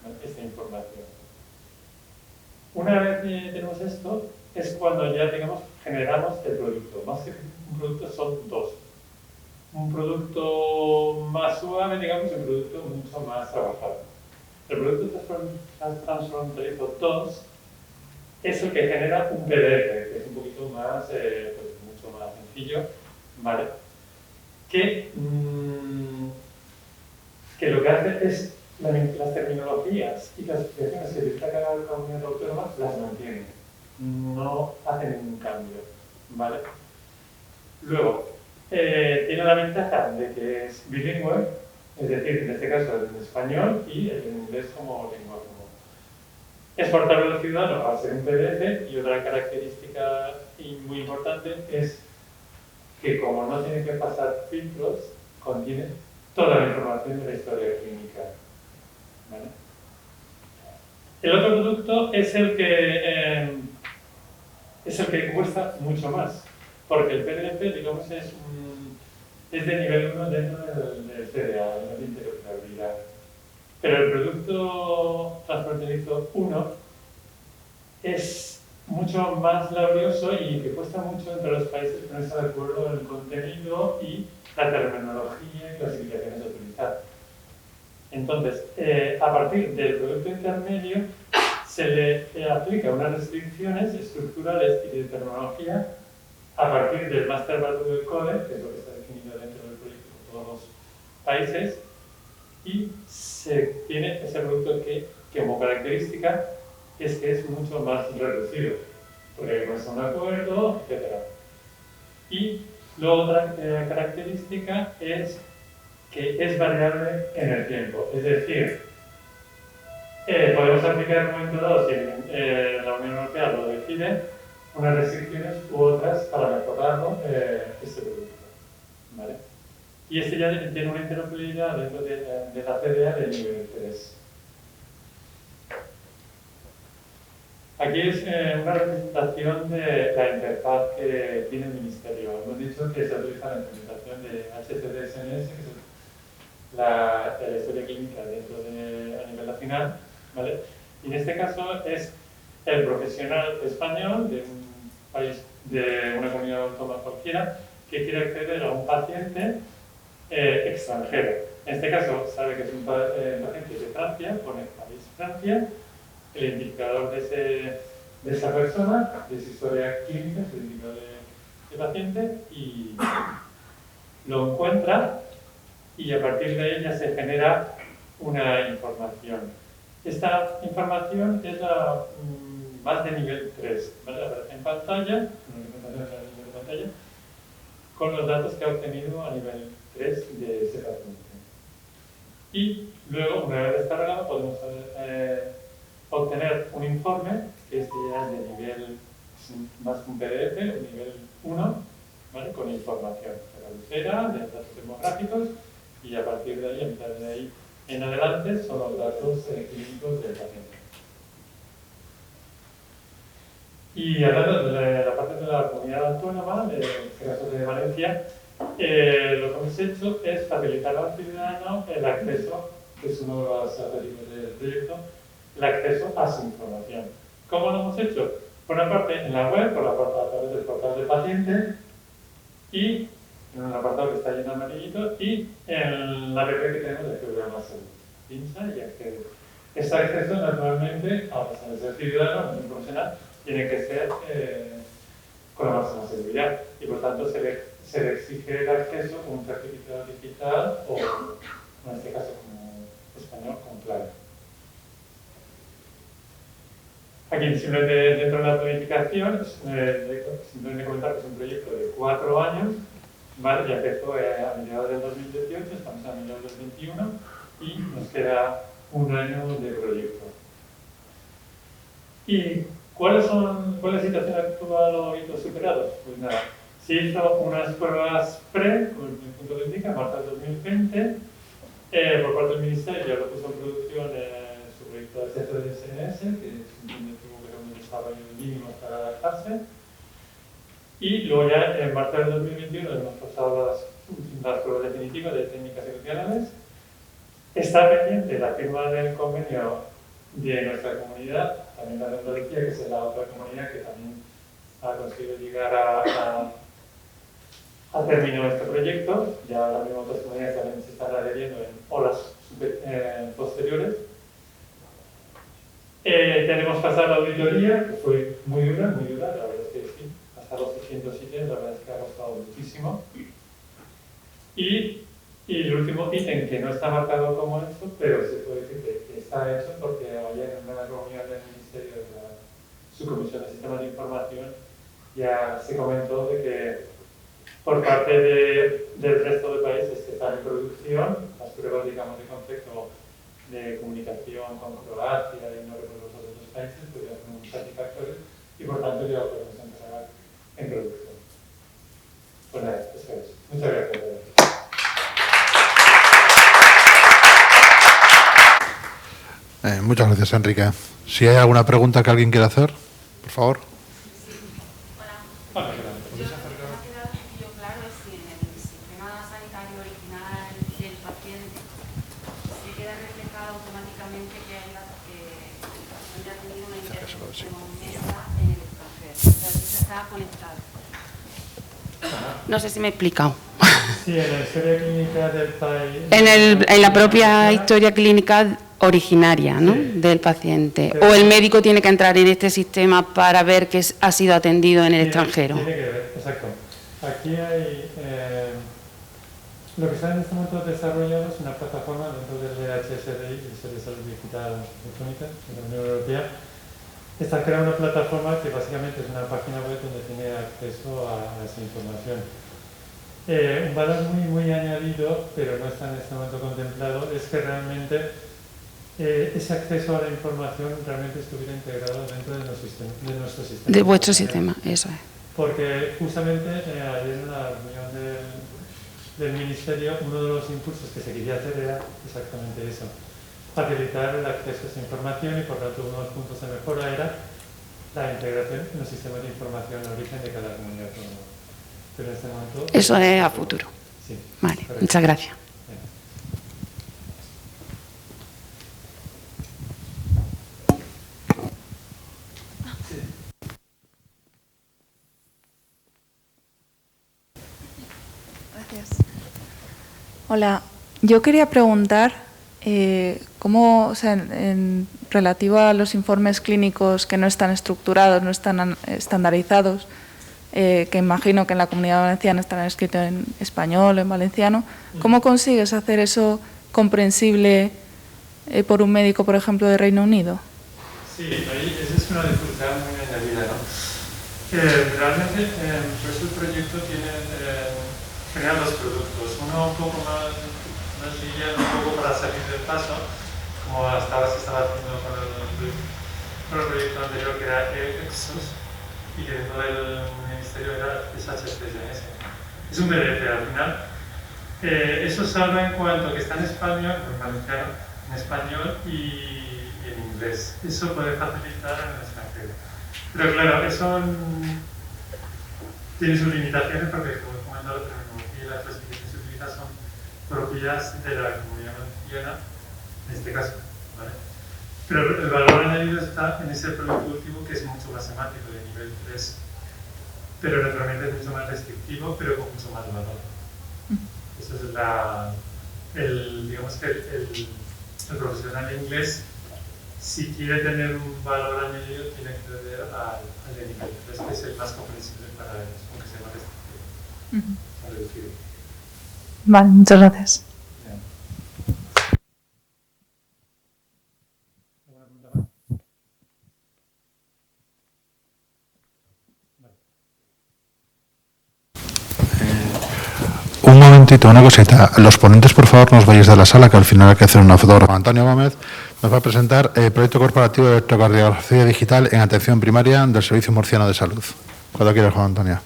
Speaker 5: ¿vale? Esta información. Una vez que tenemos esto, es cuando ya, digamos, generamos el producto. Más que un producto son dos. Un producto más suave, digamos, y un producto mucho más trabajado. El producto transfronterizo 2 es el que genera un PDF, que es un poquito más, pues, mucho más sencillo, ¿vale? Que lo que hace es las terminologías y clasificaciones que utiliza cada comunidad autónoma las mantiene, no hace ningún cambio, ¿vale? Luego, tiene la ventaja de que es bilingüe, es decir, en este caso el español y el inglés como lengua común. Es portable al ciudadano al ser un PDF, y otra característica muy importante es que, como no tiene que pasar filtros, contiene toda la información de la historia clínica, ¿vale? El otro producto es el que cuesta mucho más, porque el PDF, digamos, es de nivel 1 dentro del CDA, de interoperabilidad. Pero el producto transfronterizo 1 es mucho más laborioso y que cuesta mucho entre los países ponerse de acuerdo en el contenido y la terminología y clasificaciones a utilizar. Entonces, a partir del producto intermedio, se le aplica unas restricciones estructurales y de terminología a partir del Master Value Code, que es lo que está definido dentro del proyecto por todos los países, y se tiene ese producto que como característica es que es mucho más reducido, porque hay que ponerse un acuerdo, etc. Y luego otra característica es que es variable en el tiempo, es decir, podemos aplicar en un momento dado, si la Unión Europea lo decide, unas restricciones u otras para mejorarlo, este producto, ¿vale? Y este ya tiene una interoperabilidad dentro de la CDA de nivel 3. Aquí es una representación de la interfaz que tiene el Ministerio. Hemos dicho que se utiliza la implementación de HCDSNS, que es la historia clínica dentro a nivel nacional, ¿vale? Y en este caso es el profesional español de un país, de una comunidad autónoma cualquiera, que quiere acceder a un paciente extranjero. En este caso sabe que es un paciente de Francia, pone país Francia, el indicador de esa persona, de su historia clínica, es el indicador de paciente, y lo encuentra, y a partir de ella se genera una información. Esta información es la más de nivel 3, ¿vale? Aparece en pantalla, con los datos que ha obtenido a nivel 3 de ese paciente. Y luego, una vez descargado, podemos obtener un informe que este ya es de nivel más un PDF, un nivel 1, ¿vale? Con información de la de datos demográficos, y a partir de ahí, en adelante, son los datos clínicos del paciente. Y hablando de la parte de la comunidad autónoma, en este caso de Valencia, lo que hemos hecho es facilitar al ciudadano el acceso, que es uno de los objetivos del proyecto, el acceso a su información. ¿Cómo lo hemos hecho? Por una parte en la web, a través del portal del paciente, y en un apartado que está lleno de amarillito, y en la app que tenemos de programa salud. Pincha y accede. Este acceso, naturalmente, a pesar de ser ciudadano, un profesional, tiene que ser con la máxima seguridad, y por tanto se le exige el acceso con un certificado digital o, en este caso, como español, con clave. Aquí, simplemente dentro de la planificación, simplemente comentar que es un proyecto de 4 años, ¿vale? Ya empezó a mediados del 2018, estamos a mediados del 2021 y nos queda un año de proyecto. ¿Y cuál es la situación actual o hitos superados? Pues nada, se hizo unas pruebas pre, como el punto lo indica, en marzo del 2020, por parte del Ministerio, ya lo puso en producción su proyecto de acceso de SNS, que simplemente tuvo que ser un desarrollo mínimo para adaptarse. Y luego ya en marzo del 2021 hemos pasado las pruebas definitivas de técnicas y funcionales. Está pendiente la firma del convenio de nuestra comunidad, también la de Andalucía, que es la otra comunidad que también ha conseguido llegar a término este proyecto. Ya ahora mismo otras comunidades también se están adheriendo en olas posteriores. Tenemos pasado la auditoría, que fue muy dura, la verdad es que sí, hasta los 600 sitios, la verdad es que ha costado muchísimo. Y el último ítem, que no está marcado como hecho, pero se puede decir que está hecho, porque ayer en una reunión del Ministerio de la Subcomisión de Sistemas de Información ya se comentó de que por parte del resto de países que están en producción, las pruebas, digamos, de concepto de comunicación con Croacia y no recuerdo los otros países, pues ya son satisfactorios y por tanto ya lo podemos empezar en producción. Pues nada, eso es. Muchas gracias.
Speaker 4: Muchas gracias, Enrique. Si hay alguna pregunta que alguien quiera hacer, por favor.
Speaker 6: Hola. Yo, lo que me ha quedado un poquillo claro es si en el sistema sanitario original del paciente se queda reflejado automáticamente que hay datos que el paciente ha tenido una intervención médica en el extranjero. O sea, si se está conectado. No sé si me he explicado.
Speaker 5: Sí, en la historia clínica del país.
Speaker 6: En la propia historia clínica originaria, ¿no? Sí. Del paciente. Sí. O el médico tiene que entrar en este sistema para ver que ha sido atendido en el extranjero.
Speaker 5: Tiene que ver, exacto. Aquí hay lo que está en este momento desarrollado es una plataforma dentro del HSDI, el Servicio de Salud Digital Electrónica de la Unión Europea. Está creando una plataforma que básicamente es una página web donde tiene acceso a esa información. Un valor muy añadido, pero no está en este momento contemplado, es que realmente ese acceso a la información realmente estuviera integrado dentro de nuestro sistema.
Speaker 6: De vuestro sistema, eso es.
Speaker 5: Porque justamente ayer en la reunión del Ministerio, uno de los impulsos que se quería hacer era exactamente eso, facilitar el acceso a esa información, y por tanto uno de los puntos de mejora era la integración en los sistemas de información de origen de cada comunidad autónoma. Pero en este momento...
Speaker 6: Eso es a futuro.
Speaker 5: Sí.
Speaker 6: Vale, muchas gracias.
Speaker 7: Hola, yo quería preguntar cómo, o sea, en relativo a los informes clínicos que no están estructurados, no están estandarizados, que imagino que en la Comunidad Valenciana estarán escritos en español o en valenciano, ¿cómo consigues hacer eso comprensible por un médico, por ejemplo, de Reino Unido?
Speaker 5: Sí, esa es una dificultad muy añadida, ¿no? Realmente, pues el proyecto genera dos productos. Uno un poco más liviano, un poco para salir del paso, como hasta ahora se estaba haciendo con el proyecto anterior, que era EXOS, y que dentro del ministerio era SHCGS. Es un PDF al final. Eso salva en cuanto que está en español, en valenciano, en español y en inglés. Eso puede facilitar en el extranjero. Pero claro, eso tiene sus limitaciones porque, como he comentado, la terminología y las expresiones que se utilizan son propias de la comunidad valenciana, en este caso, ¿vale? Pero el valor añadido está en ese producto último, que es mucho más semántico, de nivel 3, pero naturalmente es mucho más restrictivo, pero con mucho más valor. Eso es digamos que el profesional de inglés, si quiere tener un valor añadido, tiene que acceder al de nivel 3, que es el más comprensible para ellos, aunque sea más restrictivo.
Speaker 7: Vale, muchas gracias.
Speaker 4: Un momentito, una cosita. Los ponentes, por favor, no os vayáis de la sala, que al final hay que hacer una fotografía. Antonio Gómez nos va a presentar el proyecto corporativo de electrocardiografía digital en atención primaria del Servicio Murciano de Salud. Cuando quieras, Juan Antonio.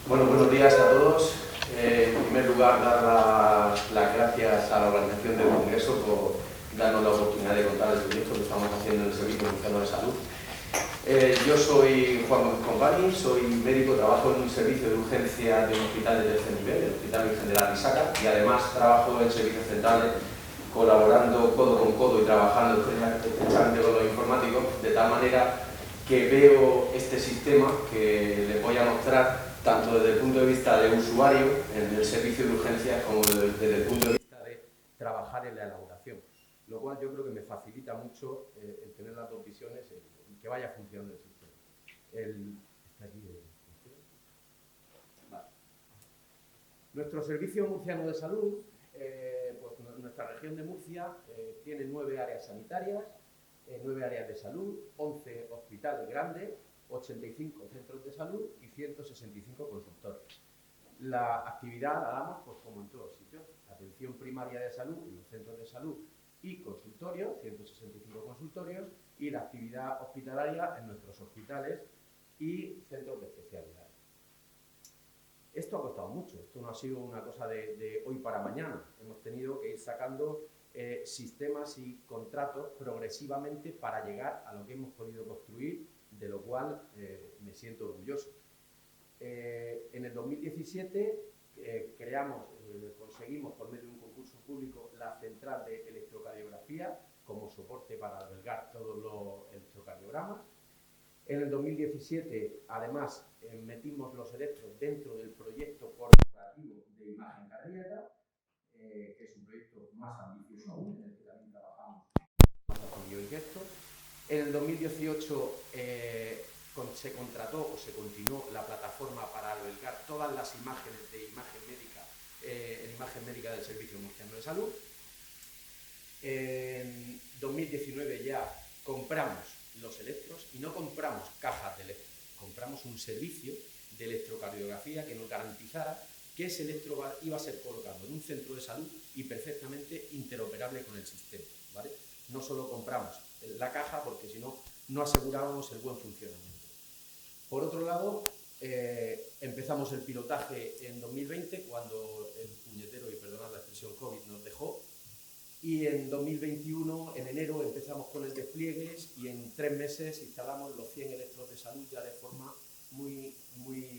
Speaker 8: Bueno, buenos días a todos. En primer lugar, dar las gracias a la organización del Congreso por darnos la oportunidad de contar el proyecto que estamos haciendo en el Servicio Murciano de Salud. Yo soy Juan Gómez Company, soy médico, trabajo en un servicio de urgencia de un hospital de tercer nivel, el Hospital Virgen de la Risaca, y además trabajo en servicios centrales colaborando codo con codo y trabajando estrechamente con los informáticos, de tal manera que veo este sistema que les voy a mostrar tanto desde el punto de vista de usuario en el servicio de urgencias como desde el punto de vista de trabajar en la elaboración, lo cual yo creo que me facilita mucho el tener las dos visiones, que vaya funcionando el sistema. ¿Está aquí? Vale. Nuestro Servicio Murciano de Salud, pues nuestra región de Murcia tiene 9 áreas sanitarias, 9 áreas de salud, 11 hospitales grandes, 85 centros de salud y 165 consultorios. La actividad la damos, pues como en todos sitios, atención primaria de salud en los centros de salud y consultorios, 165 consultorios, y la actividad hospitalaria en nuestros hospitales y centros de especialidad. Esto ha costado mucho, esto no ha sido una cosa de hoy para mañana. Hemos tenido que ir sacando sistemas y contratos progresivamente para llegar a lo que hemos podido construir, de lo cual me siento orgulloso. En el 2017 conseguimos por medio de un concurso público la central de electrocardiografía como soporte para albergar todos los electrocardiogramas. En el 2017, además, metimos los electros dentro del proyecto corporativo de imagen cardíaca, que es un proyecto más ambicioso aún, en el que también trabajamos con biogestos. En el 2018 se contrató o se continuó la plataforma para albergar todas las imágenes de imagen médica del Servicio Murciano de Salud. En 2019 ya compramos los electros y no compramos cajas de electros, compramos un servicio de electrocardiografía que nos garantizara que ese electro iba a ser colocado en un centro de salud y perfectamente interoperable con el sistema, ¿vale? No solo compramos la caja porque si no, no asegurábamos el buen funcionamiento. Por otro lado, empezamos el pilotaje en 2020 cuando el puñetero, y perdonad la expresión, COVID nos dejó. Y en 2021, en enero, empezamos con el despliegue y en 3 meses instalamos los 100 electrodos de salud ya de forma muy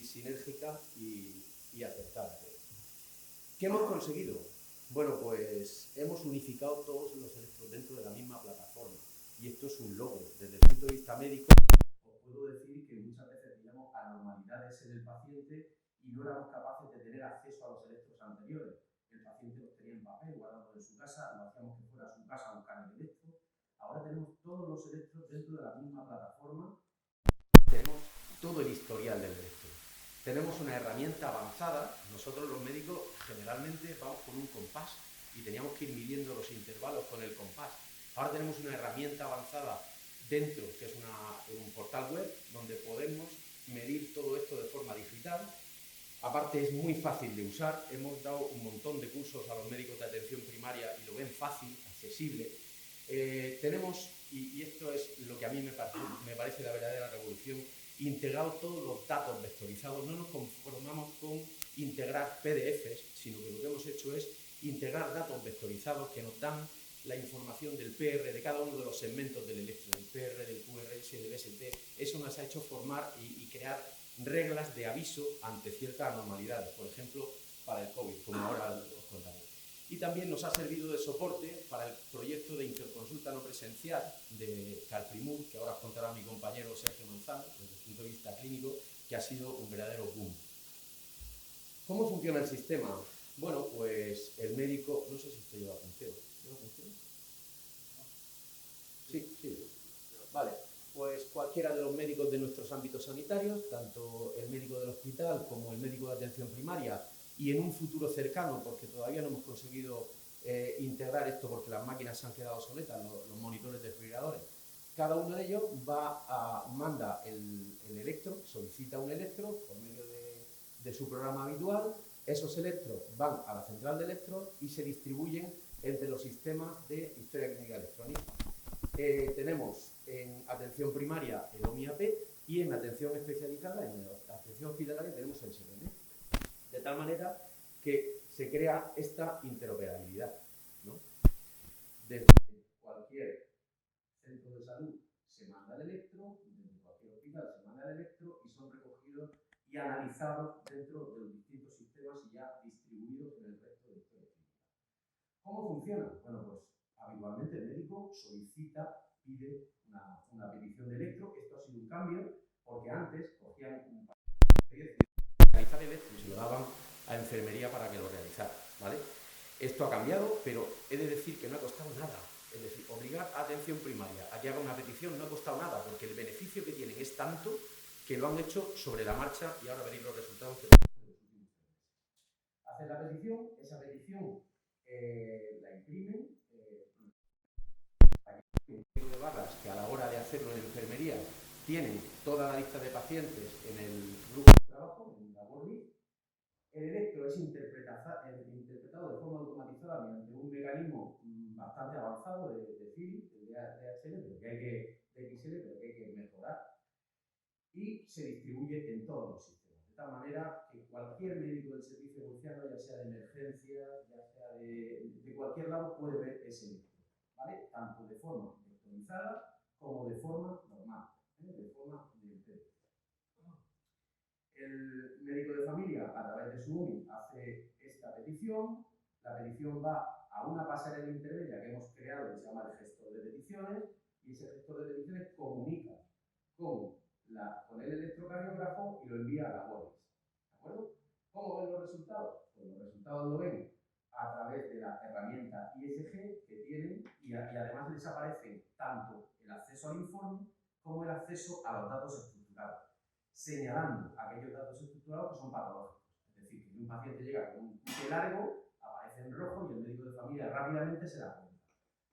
Speaker 8: sinérgica y acertada. ¿Qué hemos conseguido? Bueno, pues hemos unificado todos los electrodos dentro de la misma plataforma y esto es un logro. Desde el punto de vista médico, os puedo decir que muchas veces teníamos anormalidades en el paciente y no éramos capaces de tener acceso a los electrodos anteriores. El paciente los tenía en papel, guardados en su casa, lo hacíamos que fuera a su casa a buscar el electro. Ahora tenemos todos los electros dentro de la misma plataforma. Tenemos todo el historial del electro. Tenemos una herramienta avanzada. Nosotros los médicos generalmente vamos con un compás y teníamos que ir midiendo los intervalos con el compás. Ahora tenemos una herramienta avanzada dentro, que es un portal web, donde podemos medir todo esto de forma digital. Aparte es muy fácil de usar, hemos dado un montón de cursos a los médicos de atención primaria y lo ven fácil, accesible. Tenemos, y esto es lo que a mí me parece la verdadera revolución, integrado todos los datos vectorizados. No nos conformamos con integrar PDFs, sino que lo que hemos hecho es integrar datos vectorizados que nos dan la información del PR, de cada uno de los segmentos del electro, del PR, del QRS, del ST. Eso nos ha hecho formar y crear reglas de aviso ante ciertas anormalidades, por ejemplo, para el COVID, como ahora os contaré. Y también nos ha servido de soporte para el proyecto de interconsulta no presencial de Calprimur, que ahora os contará mi compañero Sergio Manzano, desde el punto de vista clínico, que ha sido un verdadero boom. ¿Cómo funciona el sistema? Bueno, pues el médico, no sé si esto lleva atención. ¿Lleva atención? Sí, sí. Vale, pues cualquiera de los médicos de nuestros ámbitos sanitarios, tanto el médico del hospital como el médico de atención primaria, y en un futuro cercano, porque todavía no hemos conseguido integrar esto porque las máquinas se han quedado obsoletas, los monitores desfibriladores, cada uno de ellos manda el electro, solicita un electro por medio de su programa habitual. Esos electros van a la central de electros y se distribuyen entre los sistemas de historia clínica electrónica. Tenemos en atención primaria el OMIAP y en atención especializada, en la atención hospitalaria, tenemos el SERENE. De tal manera que se crea esta interoperabilidad, ¿no? Desde cualquier centro de salud se manda el electro, desde cualquier hospital se manda el electro y son recogidos y analizados dentro de los distintos sistemas y ya distribuidos en el resto de historia clínica. ¿Cómo funciona? Bueno, pues habitualmente el médico pide una petición de electro. Esto ha sido un cambio porque antes cogían un paciente realizar el electro y se lo daban a enfermería para que lo realizara, ¿vale? Esto ha cambiado, pero he de decir que no ha costado nada. Es decir, obligar a atención primaria a que haga una petición no ha costado nada, porque el beneficio que tienen es tanto que lo han hecho sobre la marcha y ahora veréis los resultados que hacen la petición. Esa petición la imprimen, de barras que a la hora de hacerlo en enfermería tienen toda la lista de pacientes en el grupo de trabajo, en la boardlist. El electro es interpretado de forma automatizada mediante un mecanismo bastante avanzado de FIL, de DHL, pero que hay que mejorar, y se distribuye en todos los sistemas. De tal manera que cualquier médico del servicio urgencial, ya sea de emergencia, ya sea de cualquier lado, puede ver ese electro, ¿vale? Tanto de forma vectorizada como de forma normal, de forma del PDF. El médico de familia, a través de su UMI, hace esta petición. La petición va a una pasarela intermedia que hemos creado que se llama el gestor de peticiones, y ese gestor de peticiones comunica con el electrocardiógrafo y lo envía a la boardlist. ¿De acuerdo? ¿Cómo ven los resultados? Pues los resultados lo ven a través de la herramienta ISG que tienen y además les aparecen tanto el acceso al informe como el acceso a los datos estructurados, señalando aquellos datos estructurados que son patológicos. Es decir, que si un paciente llega con un QT largo, aparece en rojo y el médico de familia rápidamente se da cuenta,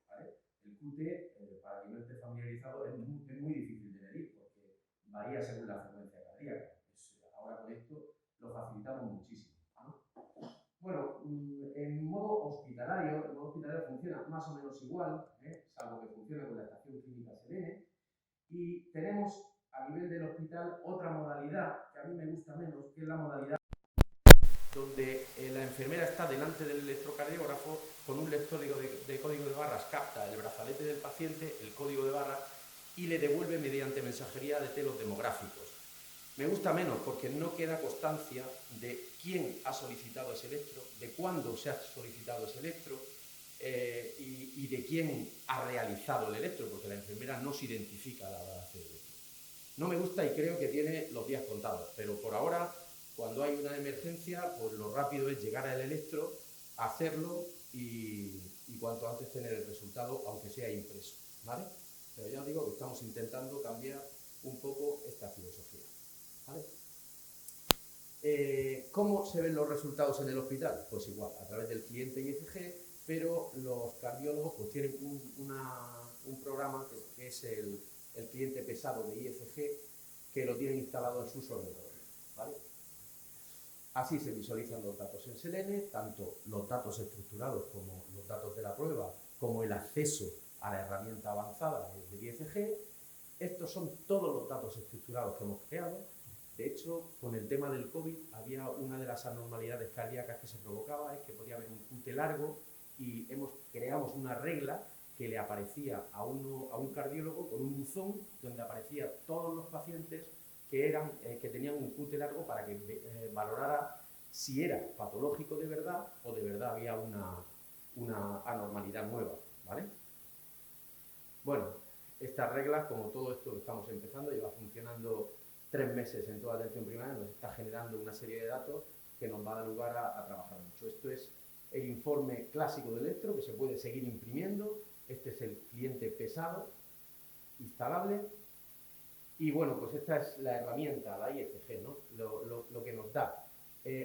Speaker 8: ¿vale? El QT, para quien no esté familiarizado, es muy difícil de medir porque varía según la frecuencia cardíaca. Ahora con esto lo facilitamos muchísimo, ¿no? Bueno, en modo hospitalario, el modo hospitalario funciona más o menos igual, salvo que funciona con la estación clínica SERENE, y tenemos a nivel del hospital otra modalidad que a mí me gusta menos, que es la modalidad donde la enfermera está delante del electrocardiógrafo con un lector de código de barras, capta el brazalete del paciente, el código de barras, y le devuelve mediante mensajería de telos demográficos. Me gusta menos porque no queda constancia de quién ha solicitado ese electro, de cuándo se ha solicitado ese electro y de quién ha realizado el electro, porque la enfermera no se identifica a la hora de hacer el electro. No me gusta y creo que tiene los días contados, pero por ahora, cuando hay una emergencia, pues lo rápido es llegar al electro, hacerlo y cuanto antes tener el resultado, aunque sea impreso, ¿vale? Pero ya os digo que estamos intentando cambiar un poco esta filosofía, ¿vale? ¿Cómo se ven los resultados en el hospital? Pues igual, a través del cliente ISG, pero los cardiólogos pues tienen un programa que es el el cliente pesado de IFG, que lo tienen instalado en sus ordenadores, ¿vale? Así se visualizan los datos en Selene, tanto los datos estructurados como los datos de la prueba, como el acceso a la herramienta avanzada del IFG. Estos son todos los datos estructurados que hemos creado. De hecho, con el tema del COVID, había una de las anormalidades cardíacas que se provocaba, es que podía haber un QT largo y creamos una regla que le aparecía a un cardiólogo con un buzón donde aparecían todos los pacientes que tenían un QT largo para que valorara si era patológico de verdad o de verdad había una anormalidad nueva, ¿vale? Bueno, estas reglas, como todo esto lo estamos empezando, lleva funcionando 3 meses en toda atención primaria, nos está generando una serie de datos que nos va a dar lugar a trabajar mucho. Esto es el informe clásico de Electro, que se puede seguir imprimiendo. Este es el cliente pesado, instalable. Y bueno, pues esta es la herramienta, la IFG, ¿no? Lo que nos da,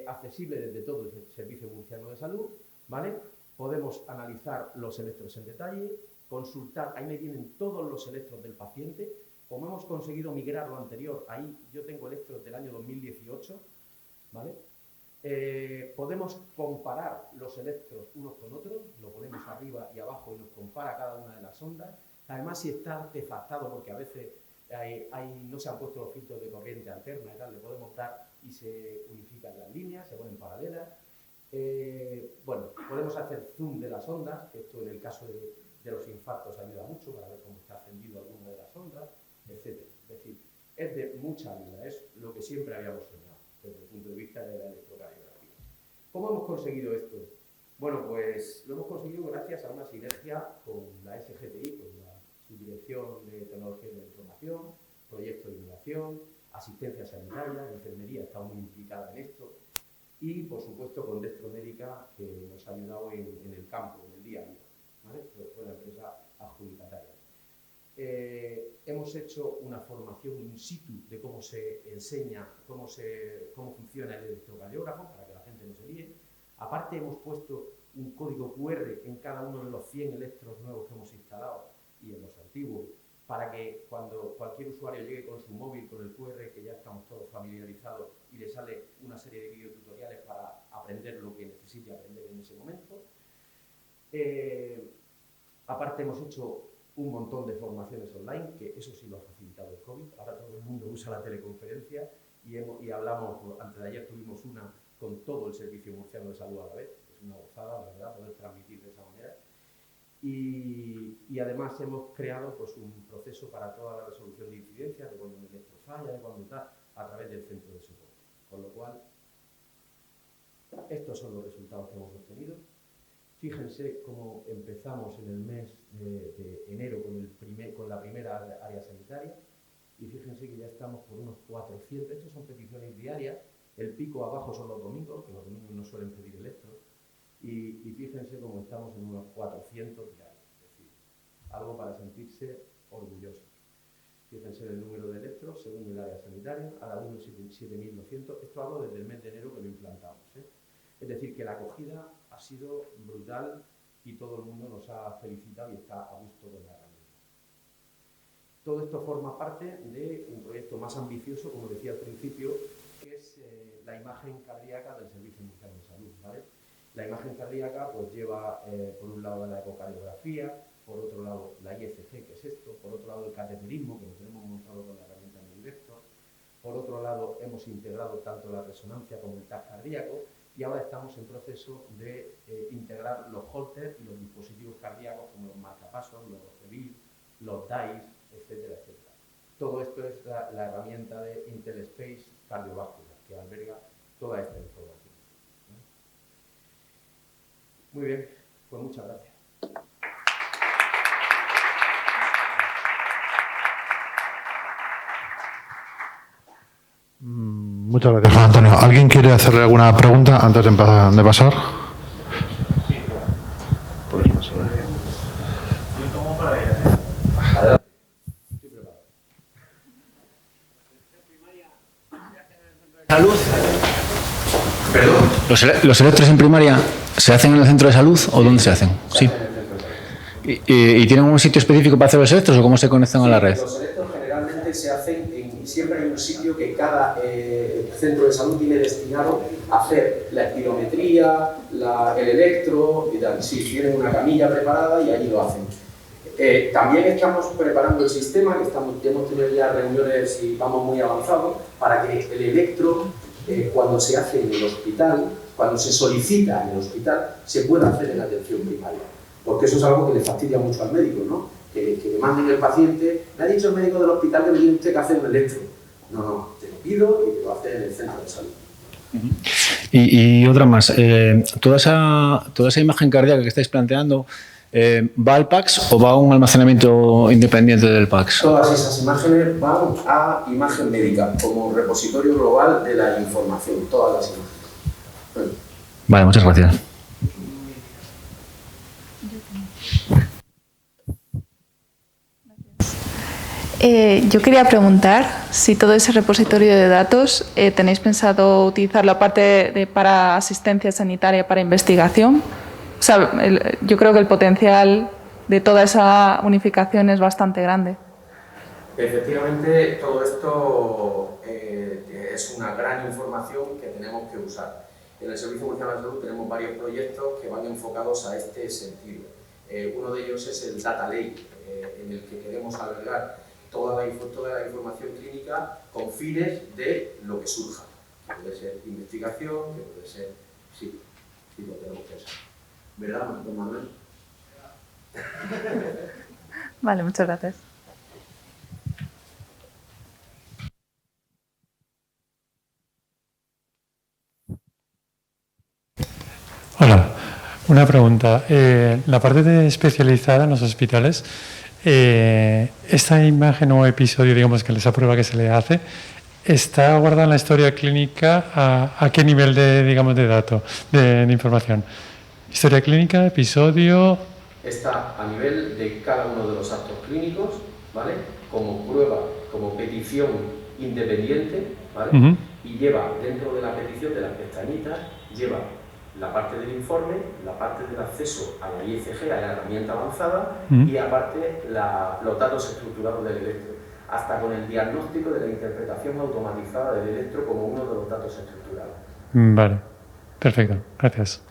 Speaker 8: accesible desde todo el Servicio Murciano de Salud, ¿vale? Podemos analizar los electros en detalle, consultar, ahí me vienen todos los electros del paciente. Como hemos conseguido migrar lo anterior, ahí yo tengo electros del año 2018, ¿vale? Podemos comparar los electros unos con otros, lo ponemos arriba y abajo y nos compara cada una de las ondas. Además, si está artefactado, porque a veces no se han puesto los filtros de corriente alterna y tal, le podemos dar y se unifican las líneas, se ponen paralelas. Bueno, podemos hacer zoom de las ondas, que esto en el caso de los infartos ayuda mucho para ver cómo está ascendido alguna de las ondas, etc. Es decir, es de mucha ayuda, es lo que siempre habíamos soñado desde el punto de vista de la electrocardiografía. ¿Cómo hemos conseguido esto? Bueno, pues lo hemos conseguido gracias a una sinergia con la SGTI, con la Subdirección de Tecnología de la Información, Proyecto de Innovación, Asistencia Sanitaria, Enfermería está muy implicada en esto, y por supuesto con Destro Médica, que nos ha ayudado en el campo, en el día a día, ¿vale? Fue la empresa adjudicataria. Hemos hecho una formación in situ de cómo se enseña, cómo funciona el electrocardiógrafo, para que la gente no se líe. Aparte hemos puesto un código QR en cada uno de los 100 electros nuevos que hemos instalado y en los antiguos, para que cuando cualquier usuario llegue con su móvil, con el QR, que ya estamos todos familiarizados, y le sale una serie de videotutoriales para aprender lo que necesite aprender en ese momento. Aparte hemos hecho un montón de formaciones online, que eso sí lo ha facilitado el COVID. Ahora todo el mundo usa la teleconferencia y hablamos, antes de ayer tuvimos una con todo el Servicio Murciano de Salud a la vez. Es una gozada, la verdad, poder transmitir de esa manera. Y además hemos creado pues, un proceso para toda la resolución de incidencias, de cuando un electro falla, de cuando está, a través del centro de soporte. Con lo cual, estos son los resultados que hemos obtenido. Fíjense cómo empezamos en el mes de enero con la primera área sanitaria, y fíjense que ya estamos por unos 400, estos son peticiones diarias, el pico abajo son los domingos, que los domingos no suelen pedir electros, y fíjense cómo estamos en unos 400 diarios, es decir, algo para sentirse orgullosos. Fíjense el número de electros según el área sanitaria, ahora uno 7.200, esto hablo desde el mes de enero que lo implantamos, Es decir, que la acogida ha sido brutal y todo el mundo nos ha felicitado y está a gusto con la herramienta. Todo esto forma parte de un proyecto más ambicioso, como decía al principio, que es la imagen cardíaca del Servicio Murciano de Salud, ¿vale? La imagen cardíaca pues lleva, por un lado, la ecocardiografía, por otro lado, la IFG, que es esto, por otro lado, el cateterismo, que lo tenemos montado con la herramienta Medivector, por otro lado, hemos integrado tanto la resonancia como el TAC cardíaco, y ahora estamos en proceso de integrar los holters y los dispositivos cardíacos como los marcapasos, los Revil, los DICE, etcétera, etcétera. Todo esto es la herramienta de Intel Space Cardiovascular, que alberga toda esta información. Muy bien, pues muchas gracias.
Speaker 4: Muchas gracias, Juan Antonio. ¿Alguien quiere hacerle alguna pregunta antes de pasar?
Speaker 9: ¿Salud? ¿Perdón? ¿Los electros en primaria se hacen en el centro de salud o dónde se hacen? Sí. ¿Y tienen un sitio específico para hacer los electros o cómo se conectan a la red?
Speaker 8: Los electros generalmente se hacen siempre hay un sitio que cada centro de salud tiene destinado a hacer la espirometría, el electro y tal. Sí, tienen una camilla preparada y allí lo hacen. También estamos preparando el sistema, que hemos tenido ya reuniones y vamos muy avanzados, para que el electro, cuando se hace en el hospital, cuando se solicita en el hospital, se pueda hacer en la atención primaria. Porque eso es algo que le fastidia mucho al médico, ¿no? Que le manden el paciente, me ha dicho el médico del hospital que me tiene usted que hacer un electro. No, te lo pido y te lo hace en el centro de salud.
Speaker 9: Y otra más, toda esa imagen cardíaca que estáis planteando, ¿va al PACS o va a un almacenamiento independiente del PACS?
Speaker 8: Todas esas imágenes van a imagen médica, como repositorio global de la información, todas las imágenes. Bueno.
Speaker 9: Vale, muchas gracias.
Speaker 7: Yo quería preguntar si todo ese repositorio de datos tenéis pensado utilizarlo aparte para asistencia sanitaria, para investigación. O sea, yo creo que el potencial de toda esa unificación es bastante grande.
Speaker 8: Efectivamente, todo esto es una gran información que tenemos que usar. En el Servicio Murciano de Salud tenemos varios proyectos que van enfocados a este sentido. Uno de ellos es el Data Lake, en el que queremos albergar toda la información clínica con fines de lo que surja. Que puede ser investigación, que puede ser... Sí, lo tenemos que usar. ¿Verdad, don Manuel?
Speaker 7: Vale, muchas gracias.
Speaker 5: Hola, una pregunta. La parte especializada en los hospitales, esta imagen o episodio, digamos, que esa prueba que se le hace, ¿está guardada en la historia clínica a qué nivel de dato, de información? ¿Historia clínica, episodio?
Speaker 8: Está a nivel de cada uno de los actos clínicos, ¿vale? Como prueba, como petición independiente, ¿vale? Y lleva dentro de la petición de las pestañitas, lleva la parte del informe, la parte del acceso a la IFG, a la herramienta avanzada, y aparte los datos estructurados del electro, hasta con el diagnóstico de la interpretación automatizada del electro como uno de los datos estructurados.
Speaker 5: Vale, perfecto, gracias.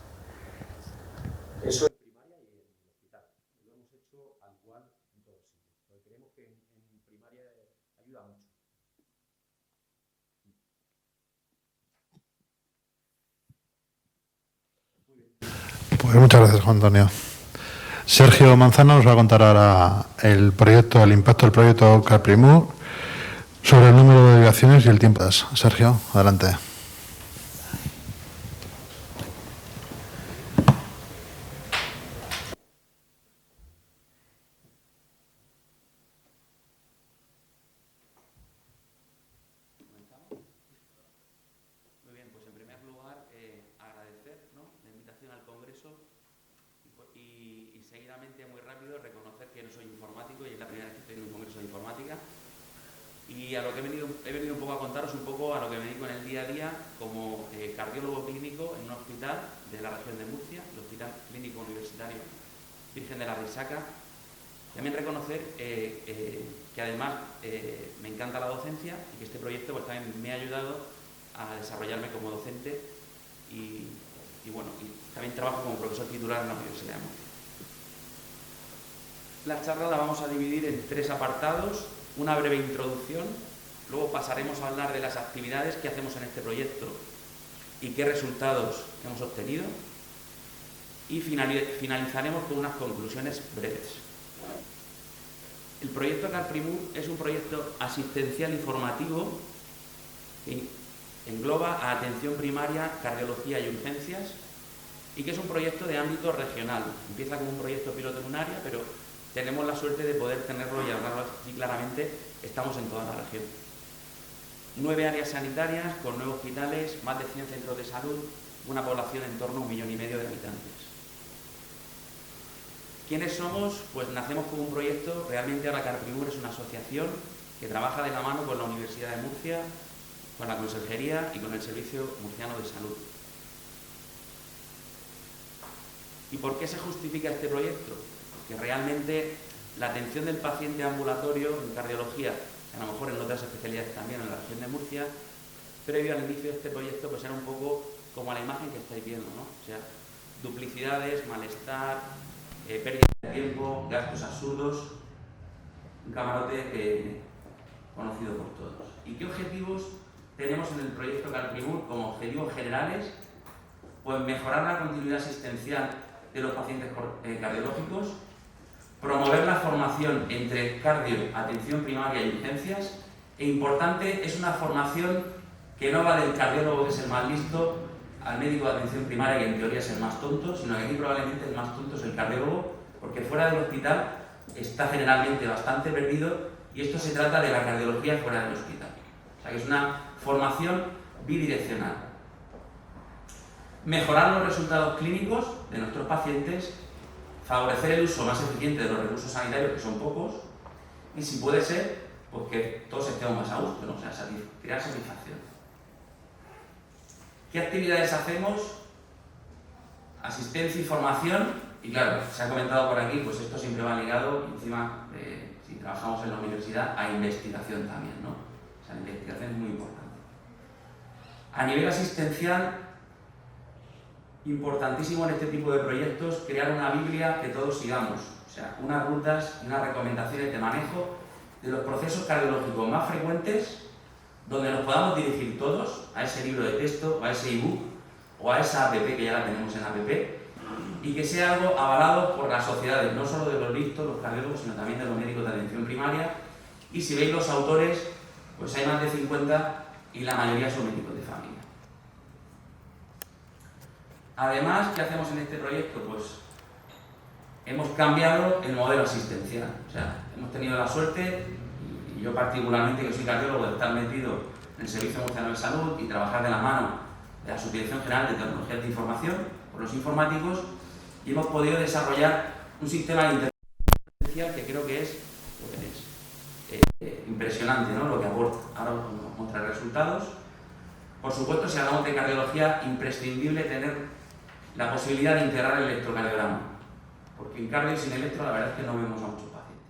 Speaker 8: Eso en primaria y en el hospital. Lo hemos hecho al igual en todos sitios, porque creemos que en primaria ayuda mucho.
Speaker 4: Pues muchas gracias, Juan Antonio. Sergio Manzano nos va a contar ahora el impacto del proyecto Carprimur sobre el número de derivaciones y el tiempo. Sergio, adelante.
Speaker 10: Y a lo que he venido un poco a contaros un poco a lo que me dedico en el día a día como cardiólogo clínico en un hospital de la región de Murcia, el Hospital Clínico Universitario Virgen de la Risaca. También reconocer que además me encanta la docencia y que este proyecto pues, también me ha ayudado a desarrollarme como docente y bueno, y también trabajo como profesor titular en la Universidad de Murcia. La charla la vamos a dividir en 3 apartados. Una breve introducción, luego pasaremos a hablar de las actividades que hacemos en este proyecto y qué resultados hemos obtenido y finalizaremos con unas conclusiones breves. El proyecto Carprimur es un proyecto asistencial informativo que engloba a atención primaria, cardiología y urgencias y que es un proyecto de ámbito regional. Empieza como un proyecto piloto en un área, pero tenemos la suerte de poder tenerlo y hablarlo así claramente, estamos en toda la región. 9 áreas sanitarias con 9 hospitales, más de 100 centros de salud, una población en torno a 1,5 millones de habitantes. ¿Quiénes somos? Pues nacemos con un proyecto, realmente ahora Carprimur es una asociación que trabaja de la mano con la Universidad de Murcia, con la Consejería y con el Servicio Murciano de Salud. ¿Y por qué se justifica este proyecto? Que realmente la atención del paciente ambulatorio en cardiología a lo mejor en otras especialidades también en la región de Murcia, previo al inicio de este proyecto, pues era un poco como la imagen que estáis viendo, ¿no? O sea, duplicidades, malestar, pérdida de tiempo, gastos absurdos, un camarote conocido por todos. ¿Y qué objetivos tenemos en el proyecto Calpribur como objetivos generales? Pues mejorar la continuidad asistencial de los pacientes cardiológicos, promover la formación entre cardio, atención primaria y urgencias, e importante, es una formación que no va del cardiólogo, que es el más listo, al médico de atención primaria, que en teoría es el más tonto, sino que aquí probablemente el más tonto es el cardiólogo, porque fuera del hospital está generalmente bastante perdido, y esto se trata de la cardiología fuera del hospital. O sea que es una formación bidireccional. Mejorar los resultados clínicos de nuestros pacientes, favorecer el uso más eficiente de los recursos sanitarios, que son pocos, y si puede ser, pues que todos estemos más a gusto, ¿no? O sea, crear satisfacción. ¿Qué actividades hacemos? Asistencia y formación, y claro, se ha comentado por aquí, pues esto siempre va ligado, encima, si trabajamos en la universidad, a investigación también, ¿no? O sea, la investigación es muy importante. A nivel asistencial, importantísimo en este tipo de proyectos crear una Biblia que todos sigamos, o sea, unas rutas y unas recomendaciones de manejo de los procesos cardiológicos más frecuentes, donde nos podamos dirigir todos a ese libro de texto, o a ese ebook, o a esa app que ya la tenemos en app, y que sea algo avalado por las sociedades, no solo de los listos, los cardiólogos, sino también de los médicos de atención primaria. Y si veis los autores, pues hay más de 50 y la mayoría son médicos de familia. Además, ¿qué hacemos en este proyecto? Pues hemos cambiado el modelo asistencial. O sea, hemos tenido la suerte, y yo particularmente, que soy cardiólogo, de estar metido en el Servicio Murciano de Salud y trabajar de la mano de la Subdirección General de Tecnologías de Información, por los informáticos, y hemos podido desarrollar un sistema de intervención asistencial que creo que es impresionante, ¿no? Lo que aporta. Ahora os mostraré resultados. Por supuesto, si hablamos de cardiología, imprescindible tener la posibilidad de integrar el electrocardiograma, porque en cardio y sin electro la verdad es que no vemos a muchos pacientes.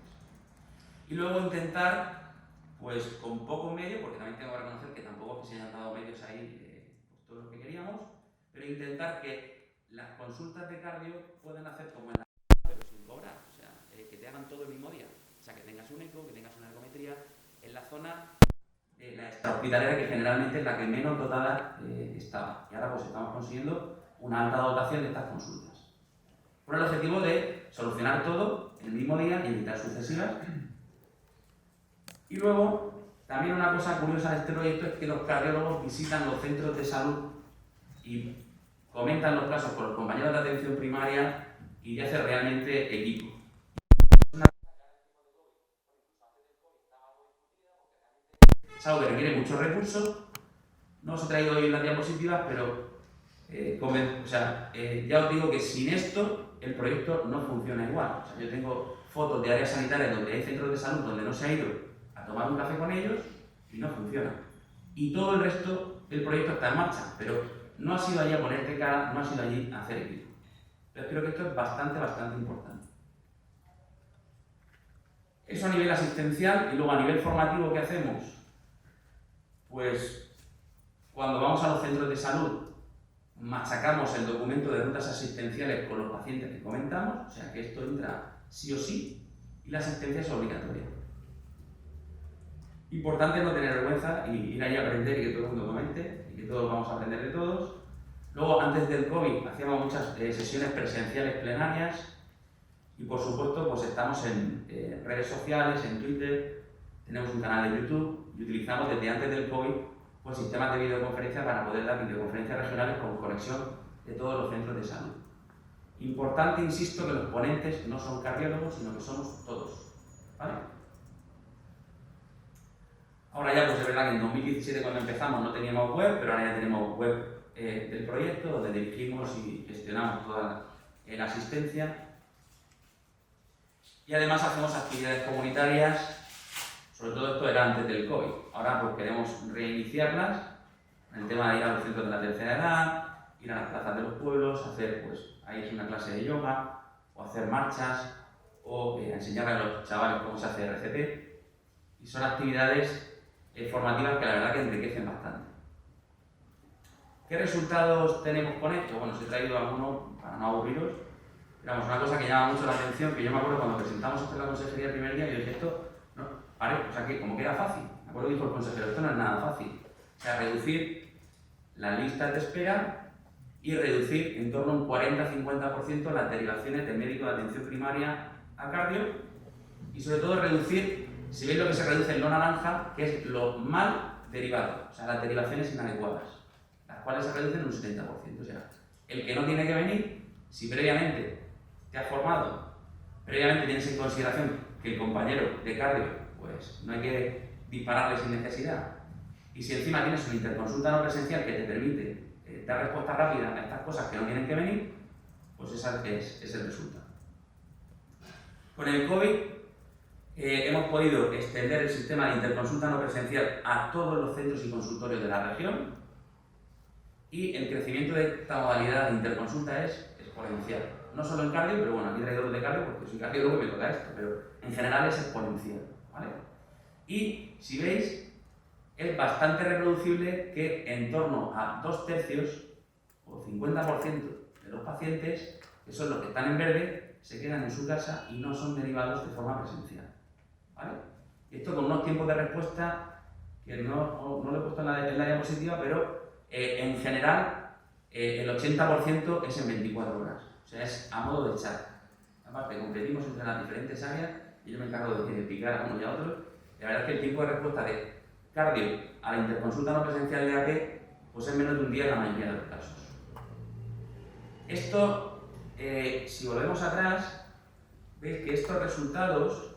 Speaker 10: Y luego intentar, pues con poco medio, porque también tengo que reconocer que tampoco es que se hayan dado medios ahí pues, todos los que queríamos, pero intentar que las consultas de cardio puedan hacer como en la pero sin cobrar, o sea, que te hagan todo el mismo día, o sea, que tengas un eco, que tengas una ergometría en la zona de la extrahospitalera, que generalmente es la que menos dotada estaba, y ahora pues estamos consiguiendo una alta dotación de estas consultas. Con el objetivo de solucionar todo el mismo día y evitar sucesivas. Y luego, también una cosa curiosa de este proyecto es que los cardiólogos visitan los centros de salud y comentan los casos con los compañeros de atención primaria y hace realmente equipo. Es algo que requiere muchos recursos. No os he traído hoy las diapositivas, pero ya os digo que sin esto el proyecto no funciona igual. O sea, yo tengo fotos de áreas sanitarias donde hay centros de salud donde no se ha ido a tomar un café con ellos y no funciona. Y todo el resto del proyecto está en marcha, pero no has ido allí a ponerte cara, no has ido allí a hacer equipo. Entonces creo que esto es bastante importante. Eso a nivel asistencial. Y luego a nivel formativo, ¿qué hacemos? Pues cuando vamos a los centros de salud machacamos el documento de rutas asistenciales con los pacientes que comentamos, o sea que esto entra sí o sí, y la asistencia es obligatoria. Importante no tener vergüenza y ir ahí a aprender y que todo el mundo comente, y que todos vamos a aprender de todos. Luego, antes del COVID, hacíamos muchas sesiones presenciales plenarias, y por supuesto pues estamos en redes sociales, en Twitter, tenemos un canal de YouTube y utilizamos desde antes del COVID pues, sistemas de videoconferencia para poder dar videoconferencias regionales con conexión de todos los centros de salud. Importante, insisto, que los ponentes no son cardiólogos, sino que somos todos. ¿Vale? Ahora ya pues es verdad que en 2017 cuando empezamos no teníamos web, pero ahora ya tenemos web del proyecto donde dirigimos y gestionamos toda la asistencia. Y además hacemos actividades comunitarias. Sobre todo esto era antes del COVID. Ahora pues queremos reiniciarlas, en el tema de ir a los centros de la tercera edad, ir a las plazas de los pueblos, hacer, pues, ahí es una clase de yoga, o hacer marchas, o enseñarle a los chavales cómo se hace RCP. Y y son actividades formativas que la verdad que enriquecen bastante. ¿Qué resultados tenemos con esto? Bueno, os he traído algunos para no aburriros. Digamos, una cosa que llama mucho la atención, que yo me acuerdo cuando presentamos esto en la consejería el primer día, yo dije esto, no, o sea que como que era fácil. Me acuerdo dijo el consejero, esto no es nada fácil. O sea, reducir las listas de espera y reducir en torno a un 40-50% las derivaciones del médico de atención primaria a cardio y sobre todo reducir, si veis lo que se reduce en lo naranja, que es lo mal derivado, o sea, las derivaciones inadecuadas, las cuales se reducen en un 70%. O sea, el que no tiene que venir, si previamente te has formado, previamente tienes en consideración que el compañero de cardio, pues no hay que dispararle sin necesidad, y si encima tienes una interconsulta no presencial que te permite dar respuesta rápida a estas cosas que no tienen que venir, pues ese es el resultado. Con el COVID hemos podido extender el sistema de interconsulta no presencial a todos los centros y consultorios de la región y el crecimiento de esta modalidad de interconsulta es exponencial. No solo en cardio, pero bueno, aquí traigo los de cardio porque soy cardiólogo y me toca esto, pero en general es exponencial, ¿vale? Y si veis, es bastante reproducible que en torno a 2/3 o 50% de los pacientes, que son los que están en verde, se quedan en su casa y no son derivados de forma presencial, ¿vale? Y esto con unos tiempos de respuesta que no lo he puesto en la diapositiva, pero en general el 80% es en 24 horas, o sea, es a modo de chat. Aparte, competimos entre las diferentes áreas y yo me encargo de picar a unos y a otros. La verdad es que el tiempo de respuesta de cardio a la interconsulta no presencial de AP pues es menos de un día en la mayoría de los casos. Esto, si volvemos atrás, veis que estos resultados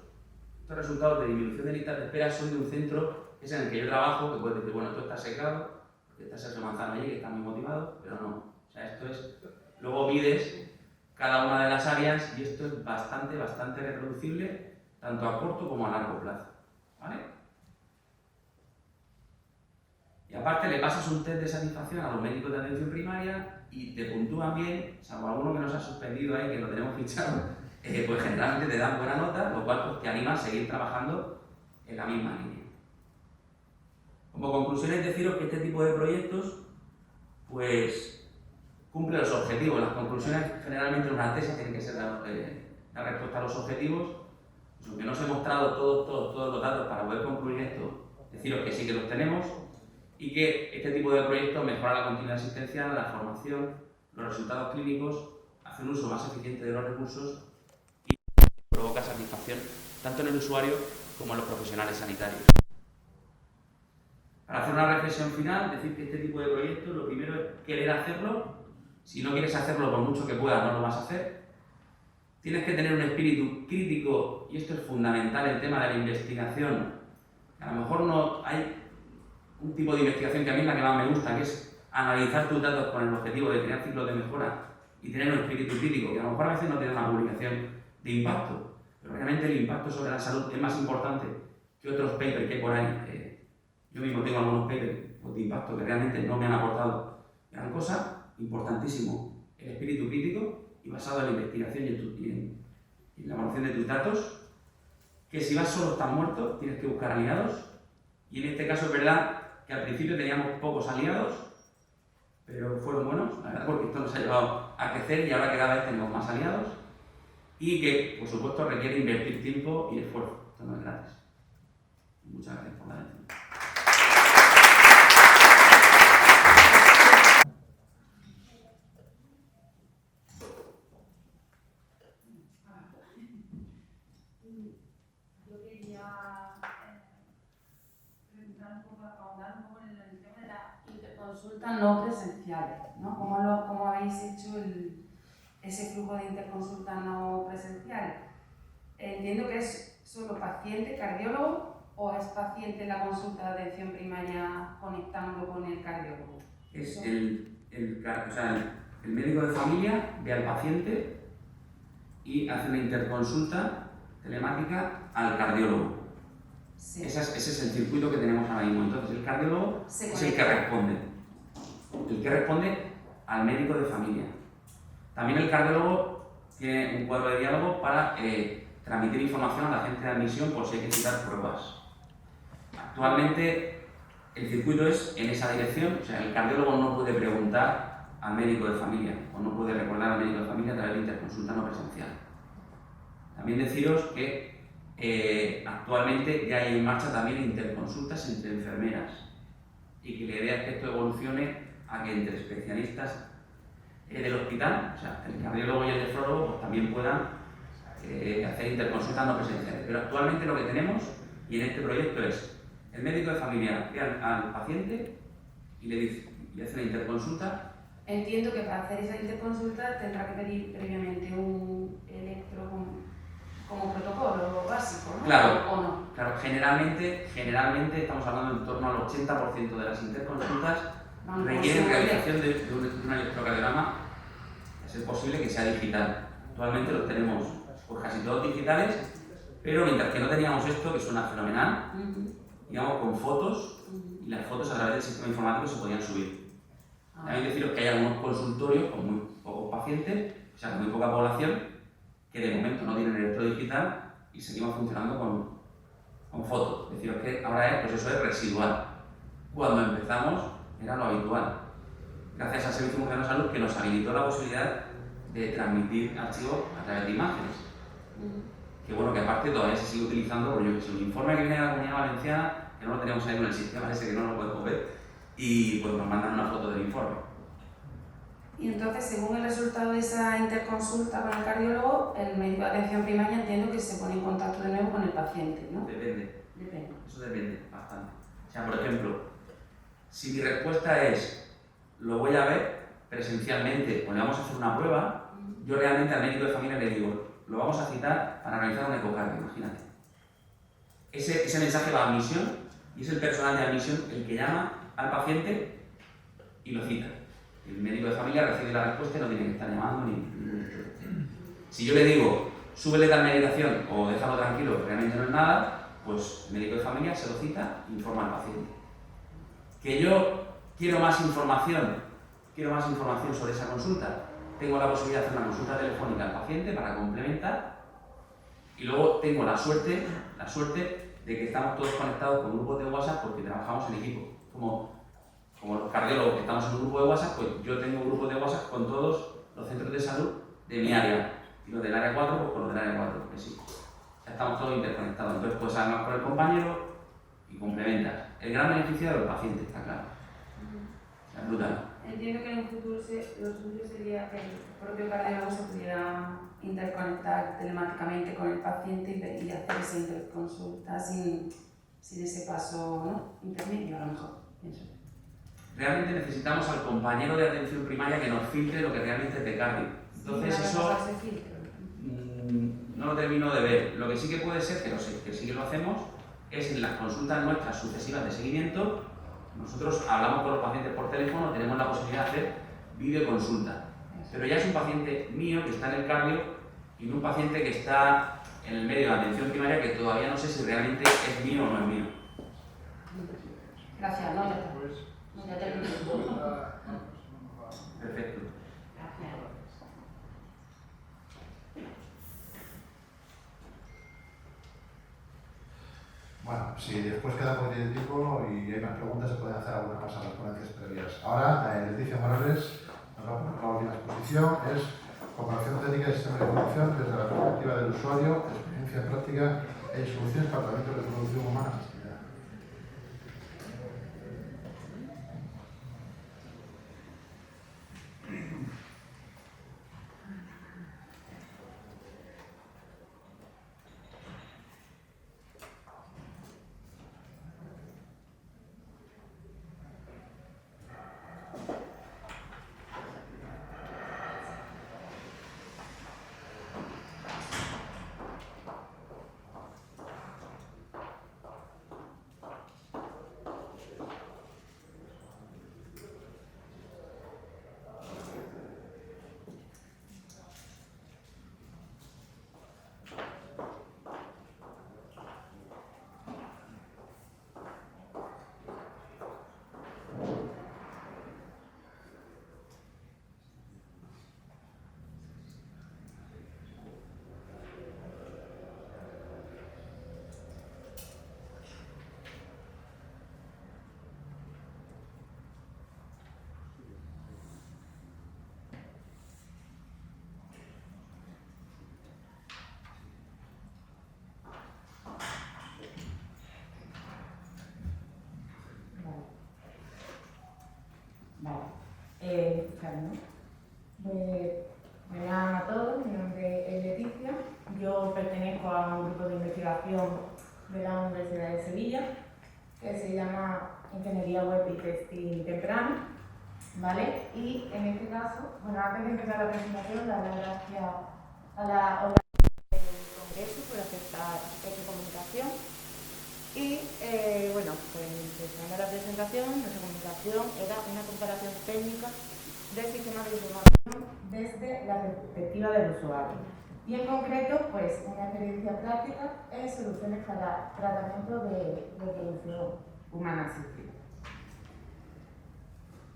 Speaker 10: de disminución de listas de espera son de un centro que es en el que yo trabajo, que puedes decir, bueno, esto está secado, porque está Sergio Manzano allí, que está muy motivado, pero no. O sea, esto es, luego mides cada una de las áreas y esto es bastante reproducible, tanto a corto como a largo plazo, ¿vale? Y aparte le pasas un test de satisfacción a los médicos de atención primaria y te puntúan bien, salvo alguno que nos ha suspendido ahí, que lo tenemos fichado, pues generalmente te dan buena nota, lo cual pues, te anima a seguir trabajando en la misma línea. Como conclusión es deciros que este tipo de proyectos pues cumple los objetivos. Las conclusiones generalmente en una tesis tienen que ser la respuesta a los objetivos. Pues, aunque no os he mostrado todos los datos para poder concluir esto, deciros que sí que los tenemos y que este tipo de proyectos mejora la continuidad asistencial, la formación, los resultados clínicos, hace un uso más eficiente de los recursos y provoca satisfacción tanto en el usuario como en los profesionales sanitarios. Para hacer una reflexión final, decir que este tipo de proyectos lo primero es querer hacerlo. Si no quieres hacerlo por mucho que puedas, no lo vas a hacer. Tienes que tener un espíritu crítico y esto es fundamental, el tema de la investigación. A lo mejor no hay un tipo de investigación que a mí es la que más me gusta, que es analizar tus datos con el objetivo de crear ciclos de mejora y tener un espíritu crítico, que a lo mejor a veces no tiene una publicación de impacto, pero realmente el impacto sobre la salud es más importante que otros papers que hay por ahí. Yo mismo tengo algunos papers de impacto que realmente no me han aportado gran cosa, importantísimo el espíritu crítico y basado en la investigación y en la evaluación de tus datos, que si vas solo estás muerto, tienes que buscar aliados y en este caso es verdad que al principio teníamos pocos aliados, pero fueron buenos, la verdad, porque esto nos ha llevado a crecer y ahora cada vez tenemos más aliados y que, por supuesto, requiere invertir tiempo y esfuerzo. Esto no es gratis. Muchas gracias por la atención.
Speaker 6: Yo quería preguntar un poco, ahondar un poco en el tema de la interconsulta no presenciales, ¿no? ¿Cómo habéis hecho ese flujo de interconsulta no presencial? Entiendo que es solo paciente, cardiólogo, o es paciente en la consulta de atención primaria conectando con el cardiólogo.
Speaker 10: Es el médico de familia ve al paciente y hace una interconsulta telemática al cardiólogo. Sí. Ese es el circuito que tenemos ahora mismo. Entonces el cardiólogo es el que responde. El que responde al médico de familia. También el cardiólogo tiene un cuadro de diálogo para transmitir información a la gente de admisión por si hay que citar pruebas. Actualmente el circuito es en esa dirección, o sea, el cardiólogo no puede preguntar al médico de familia o no puede recordar al médico de familia a través de interconsulta no presencial. También deciros que actualmente ya hay en marcha también interconsultas entre enfermeras y que la idea es que esto evolucione a que entre especialistas del hospital, o sea, el cardiólogo y el nefrólogo, pues también puedan hacer interconsultas no presenciales. Pero actualmente lo que tenemos, y en este proyecto, es el médico de familia ve al paciente y le hace la interconsulta.
Speaker 6: Entiendo que para hacer esa interconsulta tendrá que pedir previamente un electro como protocolo básico, ¿no?
Speaker 10: Claro,
Speaker 6: ¿O no?
Speaker 10: Claro, generalmente estamos hablando en torno al 80% de las interconsultas requieren realización de un electrocardiograma, a ser posible que sea digital. Actualmente los tenemos pues, casi todos digitales, pero mientras que no teníamos esto, que suena fenomenal, digamos con fotos, y las fotos a través del sistema informático se podían subir. También deciros que hay algunos consultorios con muy pocos pacientes, o sea, con muy poca población, que de momento no tienen electro digital y seguimos funcionando con fotos. Deciros que ahora pues eso es residual. Cuando empezamos era lo habitual. Gracias al Servicio Murciano de Salud que nos habilitó la posibilidad de transmitir archivos a través de imágenes. Que bueno, que aparte todavía se sigue utilizando, porque yo que sé, un informe que viene de la Comunidad Valenciana, que no lo tenemos ahí en el sistema ese que no lo podemos ver, y pues nos mandan una foto del informe.
Speaker 6: Y entonces, según el resultado de esa interconsulta con el cardiólogo, el médico de atención primaria entiendo que se pone en contacto de nuevo con el paciente, ¿no?
Speaker 10: Depende.
Speaker 6: Depende.
Speaker 10: Eso depende bastante. O sea, por ejemplo, si mi respuesta es lo voy a ver presencialmente o le vamos a hacer una prueba, yo realmente al médico de familia le digo, lo vamos a citar para realizar un ecocardio, imagínate. Ese mensaje va a admisión y es el personal de admisión el que llama al paciente y lo cita. El médico de familia recibe la respuesta y no tiene que estar llamando ni. Si yo le digo, súbele tal medicación o déjalo tranquilo, realmente no es nada, pues el médico de familia se lo cita e informa al paciente. Que yo quiero más información sobre esa consulta, tengo la posibilidad de hacer una consulta telefónica al paciente para complementar y luego tengo la suerte de que estamos todos conectados con grupos de WhatsApp porque trabajamos en equipo. Como los cardiólogos que estamos en un grupo de WhatsApp, pues yo tengo un grupo de WhatsApp con todos los centros de salud de mi área. Y los del área 4, pues con los del área 4, que sí. Ya estamos todos interconectados. Entonces puedes hablar con el compañero y complementas. El gran beneficio del paciente, está claro. O sea, brutal.
Speaker 6: Entiendo que en un futuro lo suyo sería que el propio cardiólogo se pudiera interconectar telemáticamente con el paciente y hacer esa interconsulta sin ese paso, ¿no? Intermedio, a lo mejor, pienso.
Speaker 10: Realmente necesitamos al compañero de atención primaria que nos filtre lo que realmente es de cardio. Entonces
Speaker 6: sí,
Speaker 10: eso no lo termino de ver. Lo que sí que puede ser, que sí que lo hacemos, es en las consultas nuestras sucesivas de seguimiento. Nosotros hablamos con los pacientes por teléfono, tenemos la posibilidad de hacer videoconsulta. Pero ya es un paciente mío que está en el cardio y no un paciente que está en el medio de atención primaria que todavía no sé si realmente es mío o no es mío.
Speaker 6: Gracias, no, ya está. Ya termino.
Speaker 10: Perfecto.
Speaker 4: Bueno, si después queda un poquito de tiempo y hay más preguntas, se pueden hacer algunas más a las ponencias previas. Ahora, Leticia Morales nos va a poner la última exposición, es comparación técnica del sistema de información desde la perspectiva del usuario, experiencia práctica e soluciones para tratamiento de reproducción humana asistida.
Speaker 11: Vale. Buenas a todos, mi nombre es Leticia. Yo pertenezco a un grupo de investigación de la Universidad de Sevilla que se llama Ingeniería Web y Testing Temprano, ¿vale? Y en este caso, bueno, antes de empezar la presentación, dar las gracias a la organización del Congreso por aceptar esta comunicación. Y bueno, pues empezando la presentación, nuestra comunicación era una comparación técnica del sistema de información desde la perspectiva del usuario. Y en concreto, pues una experiencia práctica en soluciones para tratamiento de reproducción humana asistida.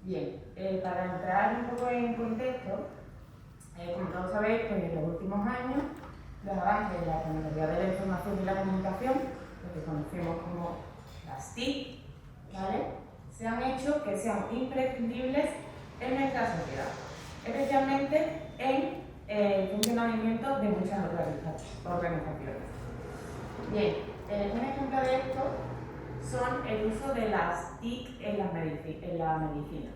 Speaker 11: Bien, para entrar un poco en contexto, como todos sabéis, pues en los últimos años, los avances de la tecnología de la información y la comunicación, lo que conocemos como las TIC, ¿vale?, se han hecho que sean imprescindibles en nuestra sociedad, especialmente en el funcionamiento de muchas organizaciones. Bien, un ejemplo de esto son el uso de las TIC en la medicina.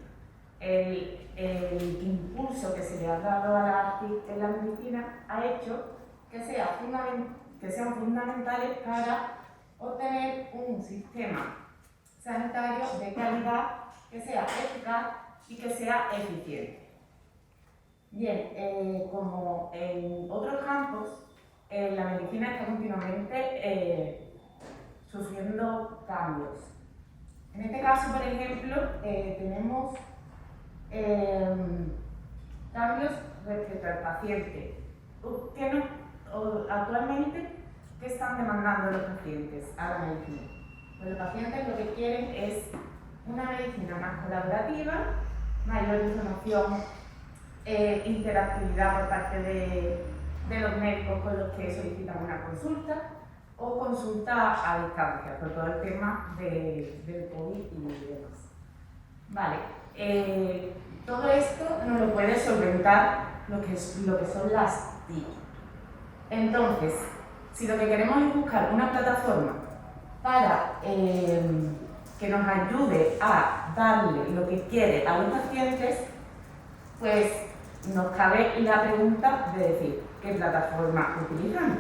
Speaker 11: El impulso que se le ha dado a las TIC en la medicina ha hecho que sean fundamentales para obtener un sistema sanitario de calidad que sea eficaz y que sea eficiente. Bien, como en otros campos, la medicina está continuamente sufriendo cambios. En este caso, por ejemplo, tenemos cambios respecto al paciente. Actualmente, ¿qué están demandando los pacientes a la medicina? Pues los pacientes lo que quieren es una medicina más colaborativa, mayor información, interactividad por parte de los médicos con los que solicitan una consulta o consulta a distancia, por todo el tema del COVID y demás. Vale, todo esto nos lo puede solventar lo que son las TIC. Entonces, si lo que queremos es buscar una plataforma para que nos ayude a darle lo que quiere a los pacientes, pues nos cabe la pregunta de decir, ¿qué plataforma utilizamos?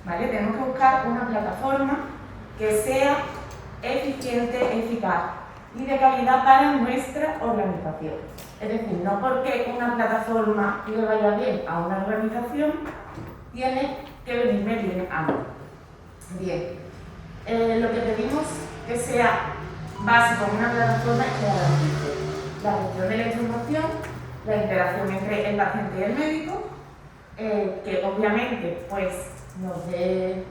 Speaker 11: ¿Vale? Tenemos que buscar una plataforma que sea eficiente, eficaz y de calidad para nuestra organización. Es decir, no porque una plataforma le vaya bien a una organización, tiene que venirme bien a mí. Bien, lo que pedimos que sea básico en una plataforma es que garantice la gestión de la información, la interacción entre el paciente y el médico, que obviamente pues, nos dé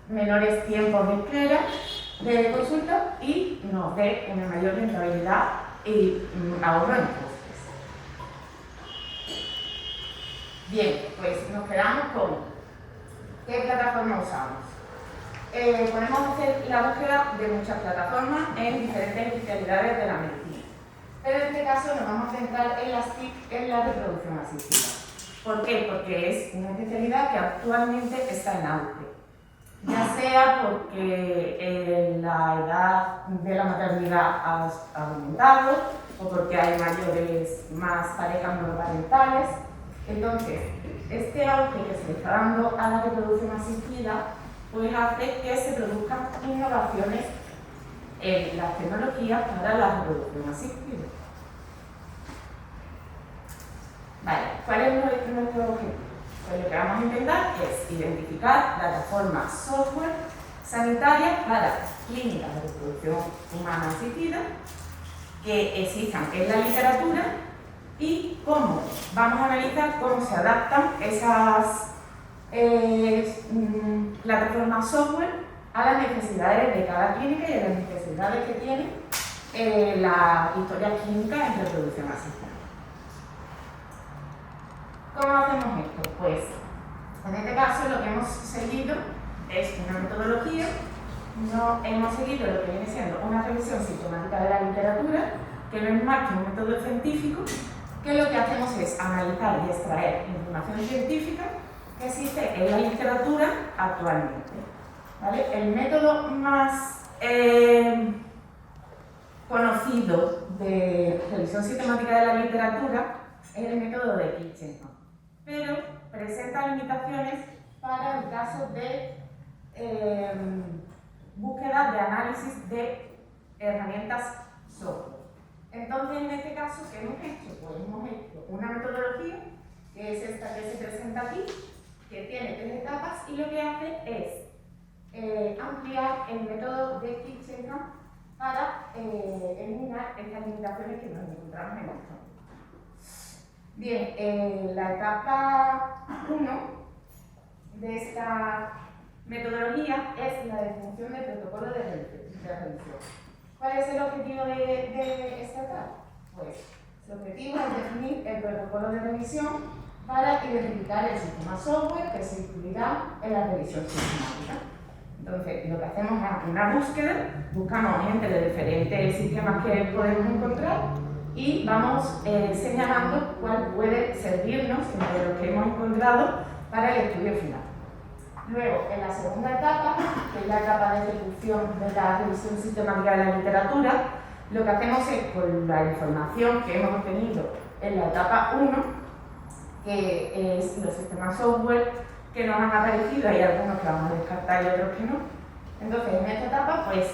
Speaker 11: menores tiempos de espera de consulta y nos dé una mayor rentabilidad y ahorro en costes. Bien, pues nos quedamos con ¿qué plataforma usamos? Podemos hacer la búsqueda de muchas plataformas en diferentes especialidades de la medicina. Pero en este caso nos vamos a centrar en las TIC en la reproducción asistida. ¿Por qué? Porque es una especialidad que actualmente está en auge. Ya sea porque la edad de la maternidad ha aumentado o porque hay más parejas monoparentales. Entonces, este auge que se le está dando a la reproducción asistida pues hace que se produzcan innovaciones en las tecnologías para la reproducción asistida. Vale, ¿cuál es nuestro objetivo? Pues lo que vamos a intentar es identificar plataformas software sanitarias para clínicas de reproducción humana asistida que existan en la literatura y cómo vamos a analizar cómo se adaptan esas plataformas software a las necesidades de cada clínica y a las necesidades que tiene la historia clínica en reproducción asistida. ¿Cómo hacemos esto? Pues en este caso lo que hemos seguido es una metodología, no hemos seguido lo que viene siendo una revisión sistemática de la literatura, que no es más que un método científico, que lo que hacemos es analizar y extraer información científica que existe en la literatura actualmente. ¿Vale? El método más conocido de revisión sistemática de la literatura es el método de Kitchenham, pero presenta limitaciones para el caso de búsqueda de análisis de herramientas software. Entonces, en este caso, ¿qué hemos hecho? Pues hemos hecho una metodología, que es esta que se presenta aquí, que tiene 3 etapas y lo que hace es ampliar el método de Kitchenham para eliminar estas limitaciones que nos encontramos en el campo. Bien, la etapa 1 de esta metodología es la definición del protocolo de revisión. ¿Cuál es el objetivo de esta etapa? Pues el objetivo es definir el protocolo de revisión para identificar el sistema software que se incluirá en la revisión sistemática. Entonces, lo que hacemos es una búsqueda, buscamos entre diferentes sistemas que podemos encontrar y vamos señalando cuál puede servirnos entre los que hemos encontrado para el estudio final. Luego, en la segunda etapa, que es la etapa de ejecución de la revisión sistemática de la literatura, lo que hacemos es, con la información que hemos obtenido en la etapa 1, que es los sistemas software que nos han aparecido, hay algunos que vamos a descartar y otros que no. Entonces, en esta etapa, pues,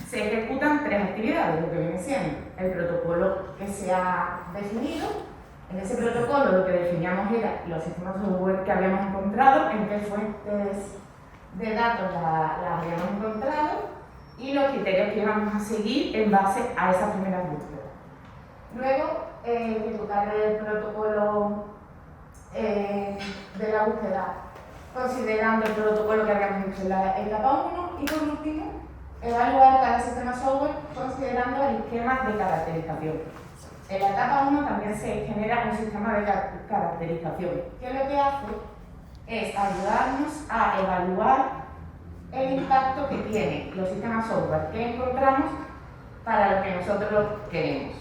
Speaker 11: se ejecutan 3 actividades, lo que viene siendo el protocolo que se ha definido. En ese protocolo lo que definíamos era los sistemas software que habíamos encontrado, en qué fuentes de datos las habíamos encontrado y los criterios que íbamos a seguir en base a esas primeras búsquedas. Luego, ejecutar el protocolo de la búsqueda considerando el protocolo que habíamos hecho en la etapa 1 y por último, evaluar cada sistema software considerando el esquema de caracterización. En la etapa 1 también se genera un sistema de caracterización, que lo que hace es ayudarnos a evaluar el impacto que tienen los sistemas software que encontramos para lo que nosotros queremos.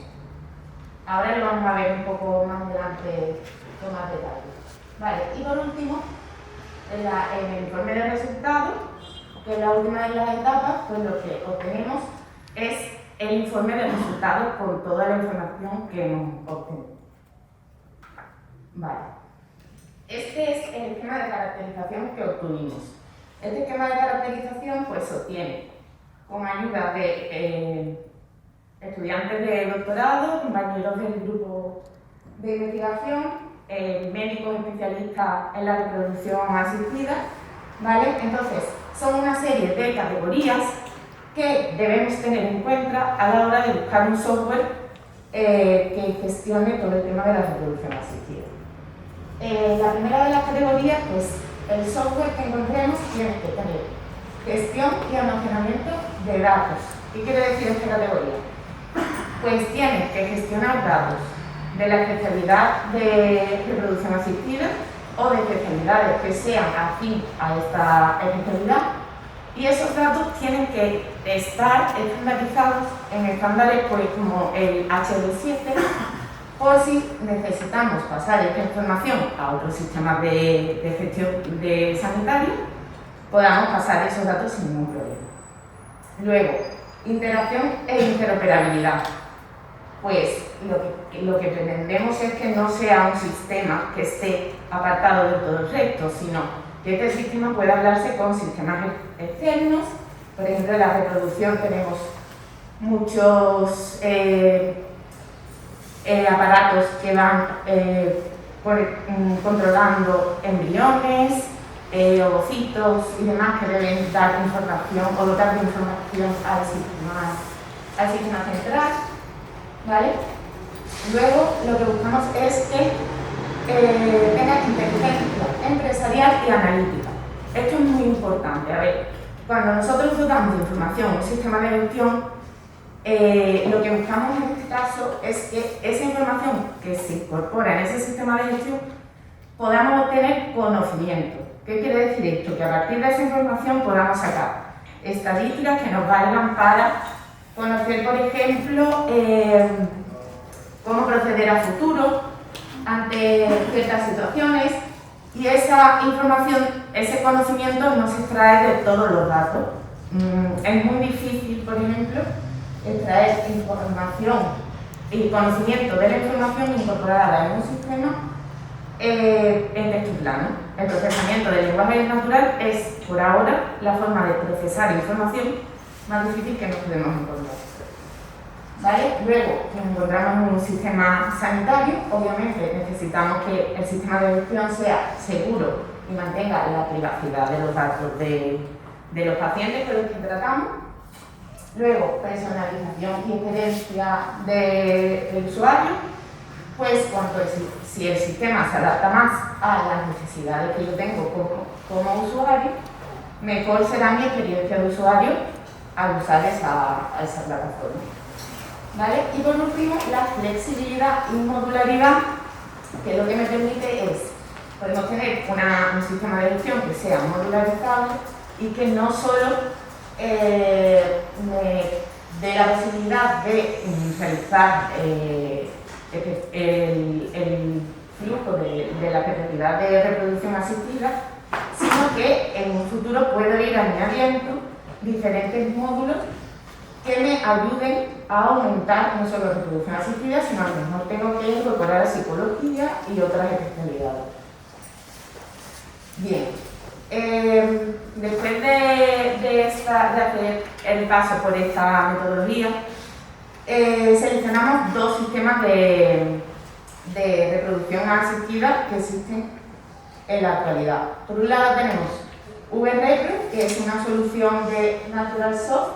Speaker 11: Ahora lo vamos a ver un poco más adelante con más detalle. Vale, y por último, en el informe de resultados, que es la última de las etapas, pues lo que obtenemos es el informe de resultados con toda la información que hemos obtenido. Vale. Este es el esquema de caracterización que obtuvimos. Este esquema de caracterización pues, se obtiene con ayuda de estudiantes de doctorado, compañeros del grupo de investigación, médicos especialistas en la reproducción asistida, ¿vale? Entonces, son una serie de categorías que debemos tener en cuenta a la hora de buscar un software que gestione todo el tema de la reproducción asistida. La primera de las categorías, pues, el software que encontremos tiene que tener gestión y almacenamiento de datos. ¿Qué quiere decir esta categoría? Pues tiene que gestionar datos de la especialidad de reproducción asistida o de especialidades que sean afín a esta especialidad y esos datos tienen que estar estandarizados en estándares pues, como el HD7 por si necesitamos pasar esta información a otros sistemas de gestión de sanitario, podamos pasar esos datos sin ningún problema. Luego, integración e interoperabilidad. Pues lo que pretendemos es que no sea un sistema que esté apartado de todo el resto, sino que este sistema pueda hablarse con sistemas externos. Por ejemplo, en la reproducción tenemos muchos aparatos que van controlando embriones, ovocitos y demás que deben dar información o dotar de información al sistema central. ¿Vale? Luego lo que buscamos es que tenga inteligencia empresarial y analítica. Esto es muy importante. A ver, cuando nosotros dotamos de información a un sistema de gestión, lo que buscamos en este caso es que esa información que se incorpora en ese sistema de gestión podamos obtener conocimiento. ¿Qué quiere decir esto? Que a partir de esa información podamos sacar estadísticas que nos valgan para conocer, por ejemplo, cómo proceder a futuro ante ciertas situaciones y esa información, ese conocimiento no se extrae de todos los datos. Es muy difícil, por ejemplo, extraer información y conocimiento de la información incorporada en un sistema en texto plano. El procesamiento del lenguaje natural es, por ahora, la forma de procesar información más difícil que nos podemos encontrar. ¿Vale? Luego, nos encontramos en un sistema sanitario. Obviamente necesitamos que el sistema de gestión sea seguro y mantenga la privacidad de los datos de los pacientes con los que tratamos. Luego, personalización y experiencia del usuario. Pues si el sistema se adapta más a las necesidades que yo tengo como usuario, mejor será mi experiencia de usuario al usar esa plataforma. ¿Vale? Y por último, la flexibilidad y modularidad, que lo que me permite es, podemos tener un sistema de gestión que sea modularizable y que no solo me dé la posibilidad de realizar el flujo de la capacidad de reproducción asistida, sino que en un futuro puedo ir añadiendo diferentes módulos que me ayuden a aumentar no solo la reproducción asistida, sino a lo mejor tengo que incorporar psicología y otras especialidades. Bien, después de hacer el paso por esta metodología, seleccionamos dos sistemas de reproducción asistida que existen en la actualidad. Por un lado tenemos VRepro, que es una solución de NaturalSoft,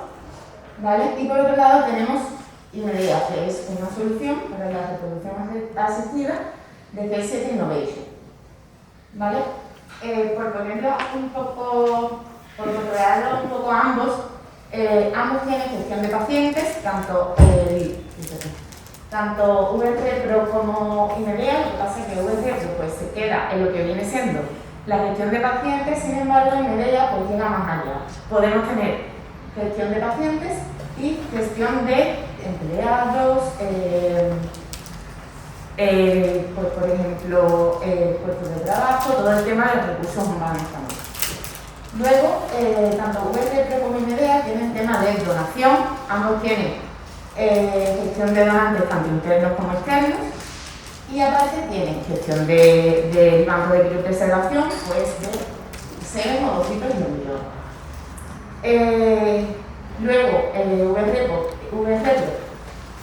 Speaker 11: ¿vale? Y por otro lado tenemos IMEDEA, que es una solución para la reproducción asistida de G7 Innovation, ¿vale? Por ponerlo un poco, por controlarlo un poco a ambos, ambos tienen gestión de pacientes, tanto VRepro como IMEDEA. Lo que pasa es que VRepro pues, se queda en lo que viene siendo la gestión de pacientes, sin embargo IMEDEA pues, llega más allá. Podemos tener gestión de pacientes y gestión de empleados, pues, por ejemplo, puestos de trabajo, todo el tema de los recursos humanos también. Luego, tanto VRepro como IMEDEA tienen tema de donación, ambos tienen gestión de donantes tanto internos como externos, y aparte tienen gestión de banco de criopreservación, pues de semen, ovocitos y embriones. Luego, VRepro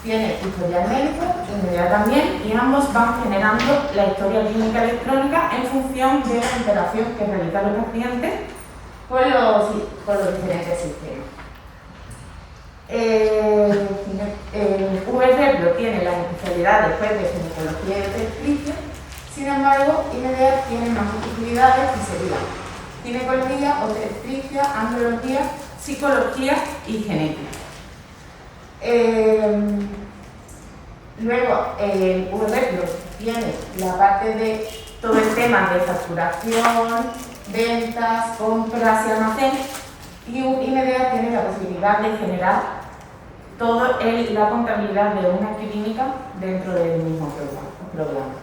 Speaker 11: tiene historial médico, IMEDEA también, y ambos van generando la historia clínica electrónica en función de la interacción que realizan los pacientes con los diferentes sistemas. VRepro tiene las especialidades después de ginecología y obstetricia, sin embargo, IMEDEA tiene más posibilidades que serían ginecología, obstetricia, andrología, psicología y genética. Luego, VRepro tiene la parte de todo el tema de facturación, ventas, compras y almacén, y IMEDEA tiene la posibilidad de generar toda la contabilidad de una clínica dentro del mismo programa.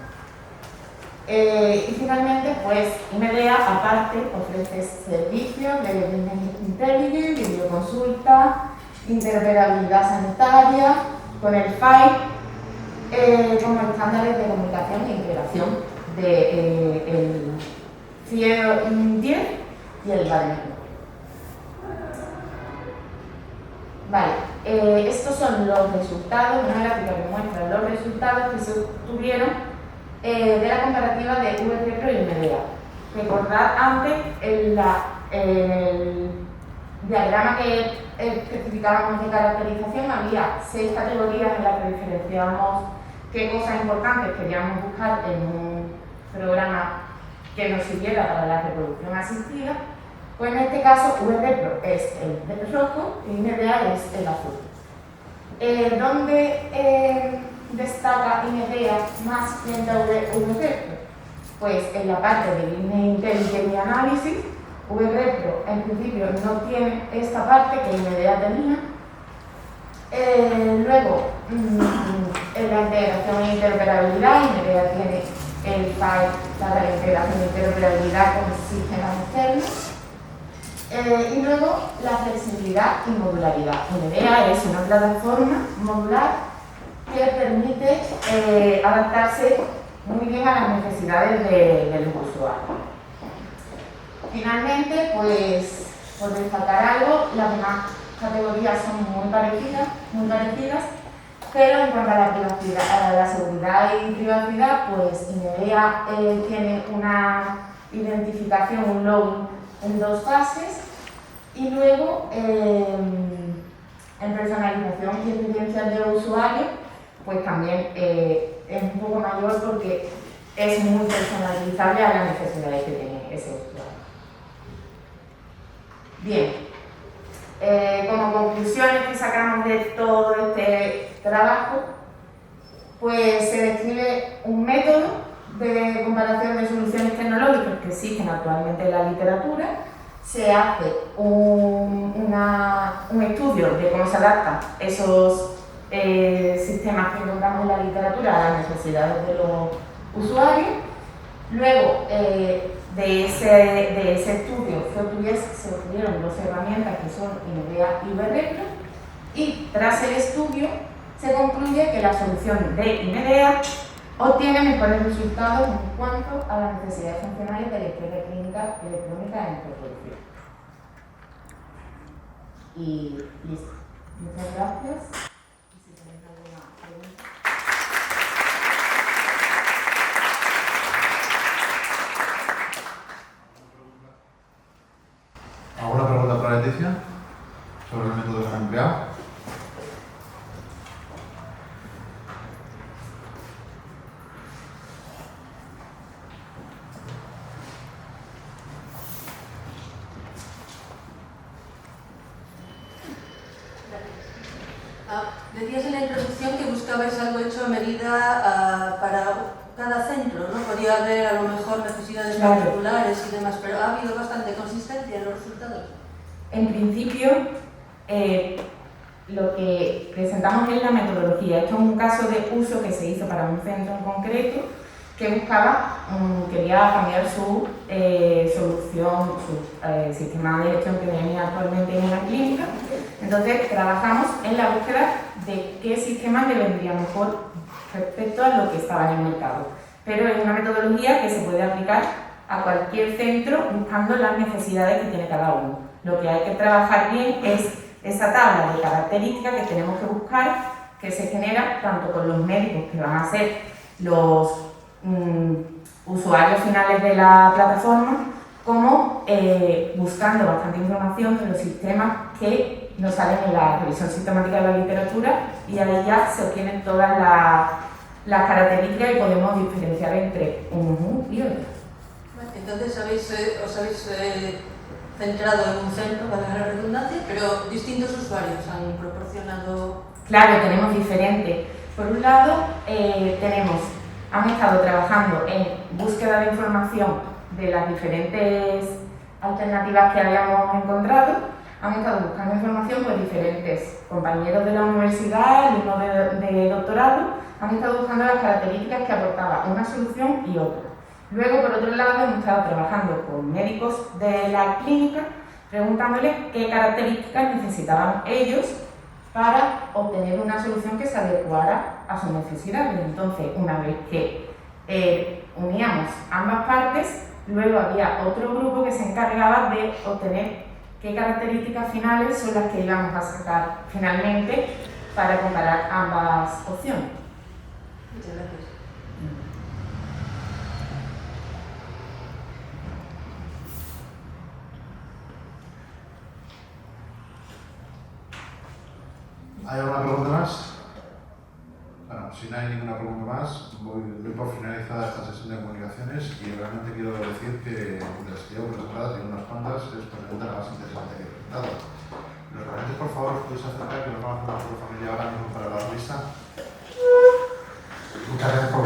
Speaker 11: Y finalmente, pues IMEDEA aparte ofrece servicios de Business Intelligence, videoconsulta, interoperabilidad sanitaria con el FAI, como estándares de comunicación e integración del CIE 10 y el BAREN. Vale, estos son los resultados, una gráfica que muestra los resultados que se obtuvieron de la comparativa de VRepro y IMEDEA. Recordad antes el diagrama que especificábamos de caracterización, había 6 categorías en las que diferenciábamos qué cosas importantes queríamos buscar en un programa que nos sirviera para la reproducción asistida. Pues en este caso VRepro es el rojo y IMEDEA es el azul. ¿Dónde destaca IMEDEA más frente a VRepro? Pues en la parte de Business Intelligence y análisis. VRepro en principio no tiene esta parte que IMEDEA tenía. Luego, en la integración e interoperabilidad, IMEDEA tiene el FAI para la integración e interoperabilidad con sistemas externos. Y luego la flexibilidad y modularidad. INEDEA es una plataforma modular que permite adaptarse muy bien a las necesidades de los usuarios. Finalmente, pues, por destacar algo, las demás categorías son muy parecidas, pero en cuanto a la privacidad, a la seguridad y privacidad, pues INEDEA tiene una identificación, un login en 2 fases, y luego en personalización y experiencia de usuario, pues también es un poco mayor porque es muy personalizable a las necesidades que tiene ese usuario. Bien, como conclusiones que sacamos de todo este trabajo, pues se describe un método de comparación de soluciones tecnológicas que existen actualmente en la literatura. Se hace un estudio de cómo se adaptan esos sistemas que encontramos en la literatura a las necesidades de los usuarios. Luego, de ese estudio se obtuvieron 2 herramientas que son INEDEA y VRepro, y tras el estudio se concluye que la solución de INEDEA obtiene mejores resultados en cuanto a las necesidades funcionales de la historia clínica electrónica en producción. Y listo. Muchas gracias. Y si tenéis alguna pregunta.
Speaker 4: ¿Alguna pregunta para Leticia sobre el método que han empleado?
Speaker 2: Decías en la introducción que buscabais algo hecho a medida para cada centro, ¿no? Podía haber a lo mejor necesidades particulares y demás, pero ¿ha habido bastante consistencia en los resultados?
Speaker 11: En principio, lo que presentamos es la metodología. Esto es un caso de uso que se hizo para un centro en concreto que buscaba, quería cambiar su solución, su sistema de gestión que tenía actualmente en una clínica. Entonces trabajamos en la búsqueda de qué sistema le vendría mejor respecto a lo que estaba en el mercado. Pero es una metodología que se puede aplicar a cualquier centro buscando las necesidades que tiene cada uno. Lo que hay que trabajar bien es esa tabla de características que tenemos que buscar, que se genera tanto con los médicos que van a ser los usuarios finales de la plataforma, como buscando bastante información de los sistemas que nos salen en la revisión sistemática de la literatura, y ahí ya se obtienen todas las características y podemos diferenciar entre unos y otros.
Speaker 2: Entonces os habéis centrado en un centro, para la redundancia, pero distintos usuarios han proporcionado...
Speaker 11: Claro, tenemos diferentes. Por un lado, han estado trabajando en búsqueda de información de las diferentes alternativas que habíamos encontrado. Han estado buscando información, pues diferentes compañeros de la universidad, alumnos de doctorado, han estado buscando las características que aportaba una solución y otra. Luego, por otro lado, hemos estado trabajando con médicos de la clínica, preguntándoles qué características necesitaban ellos para obtener una solución que se adecuara a sus necesidades. Entonces, una vez que uníamos ambas partes, luego había otro grupo que se encargaba de obtener qué características finales son las que íbamos a sacar finalmente para comparar ambas opciones.
Speaker 2: Muchas gracias.
Speaker 4: ¿Hay alguna pregunta más? Bueno, si no hay ninguna pregunta más, doy por finalizada esta sesión de comunicaciones, y realmente quiero decir que las que llevo presentadas, y unas cuantas, es posiblemente la más interesante que he presentado. Los ponentes, por favor, os podéis acercar, que nos vamos a hacer una familia ahora mismo para la revista. Muchas gracias por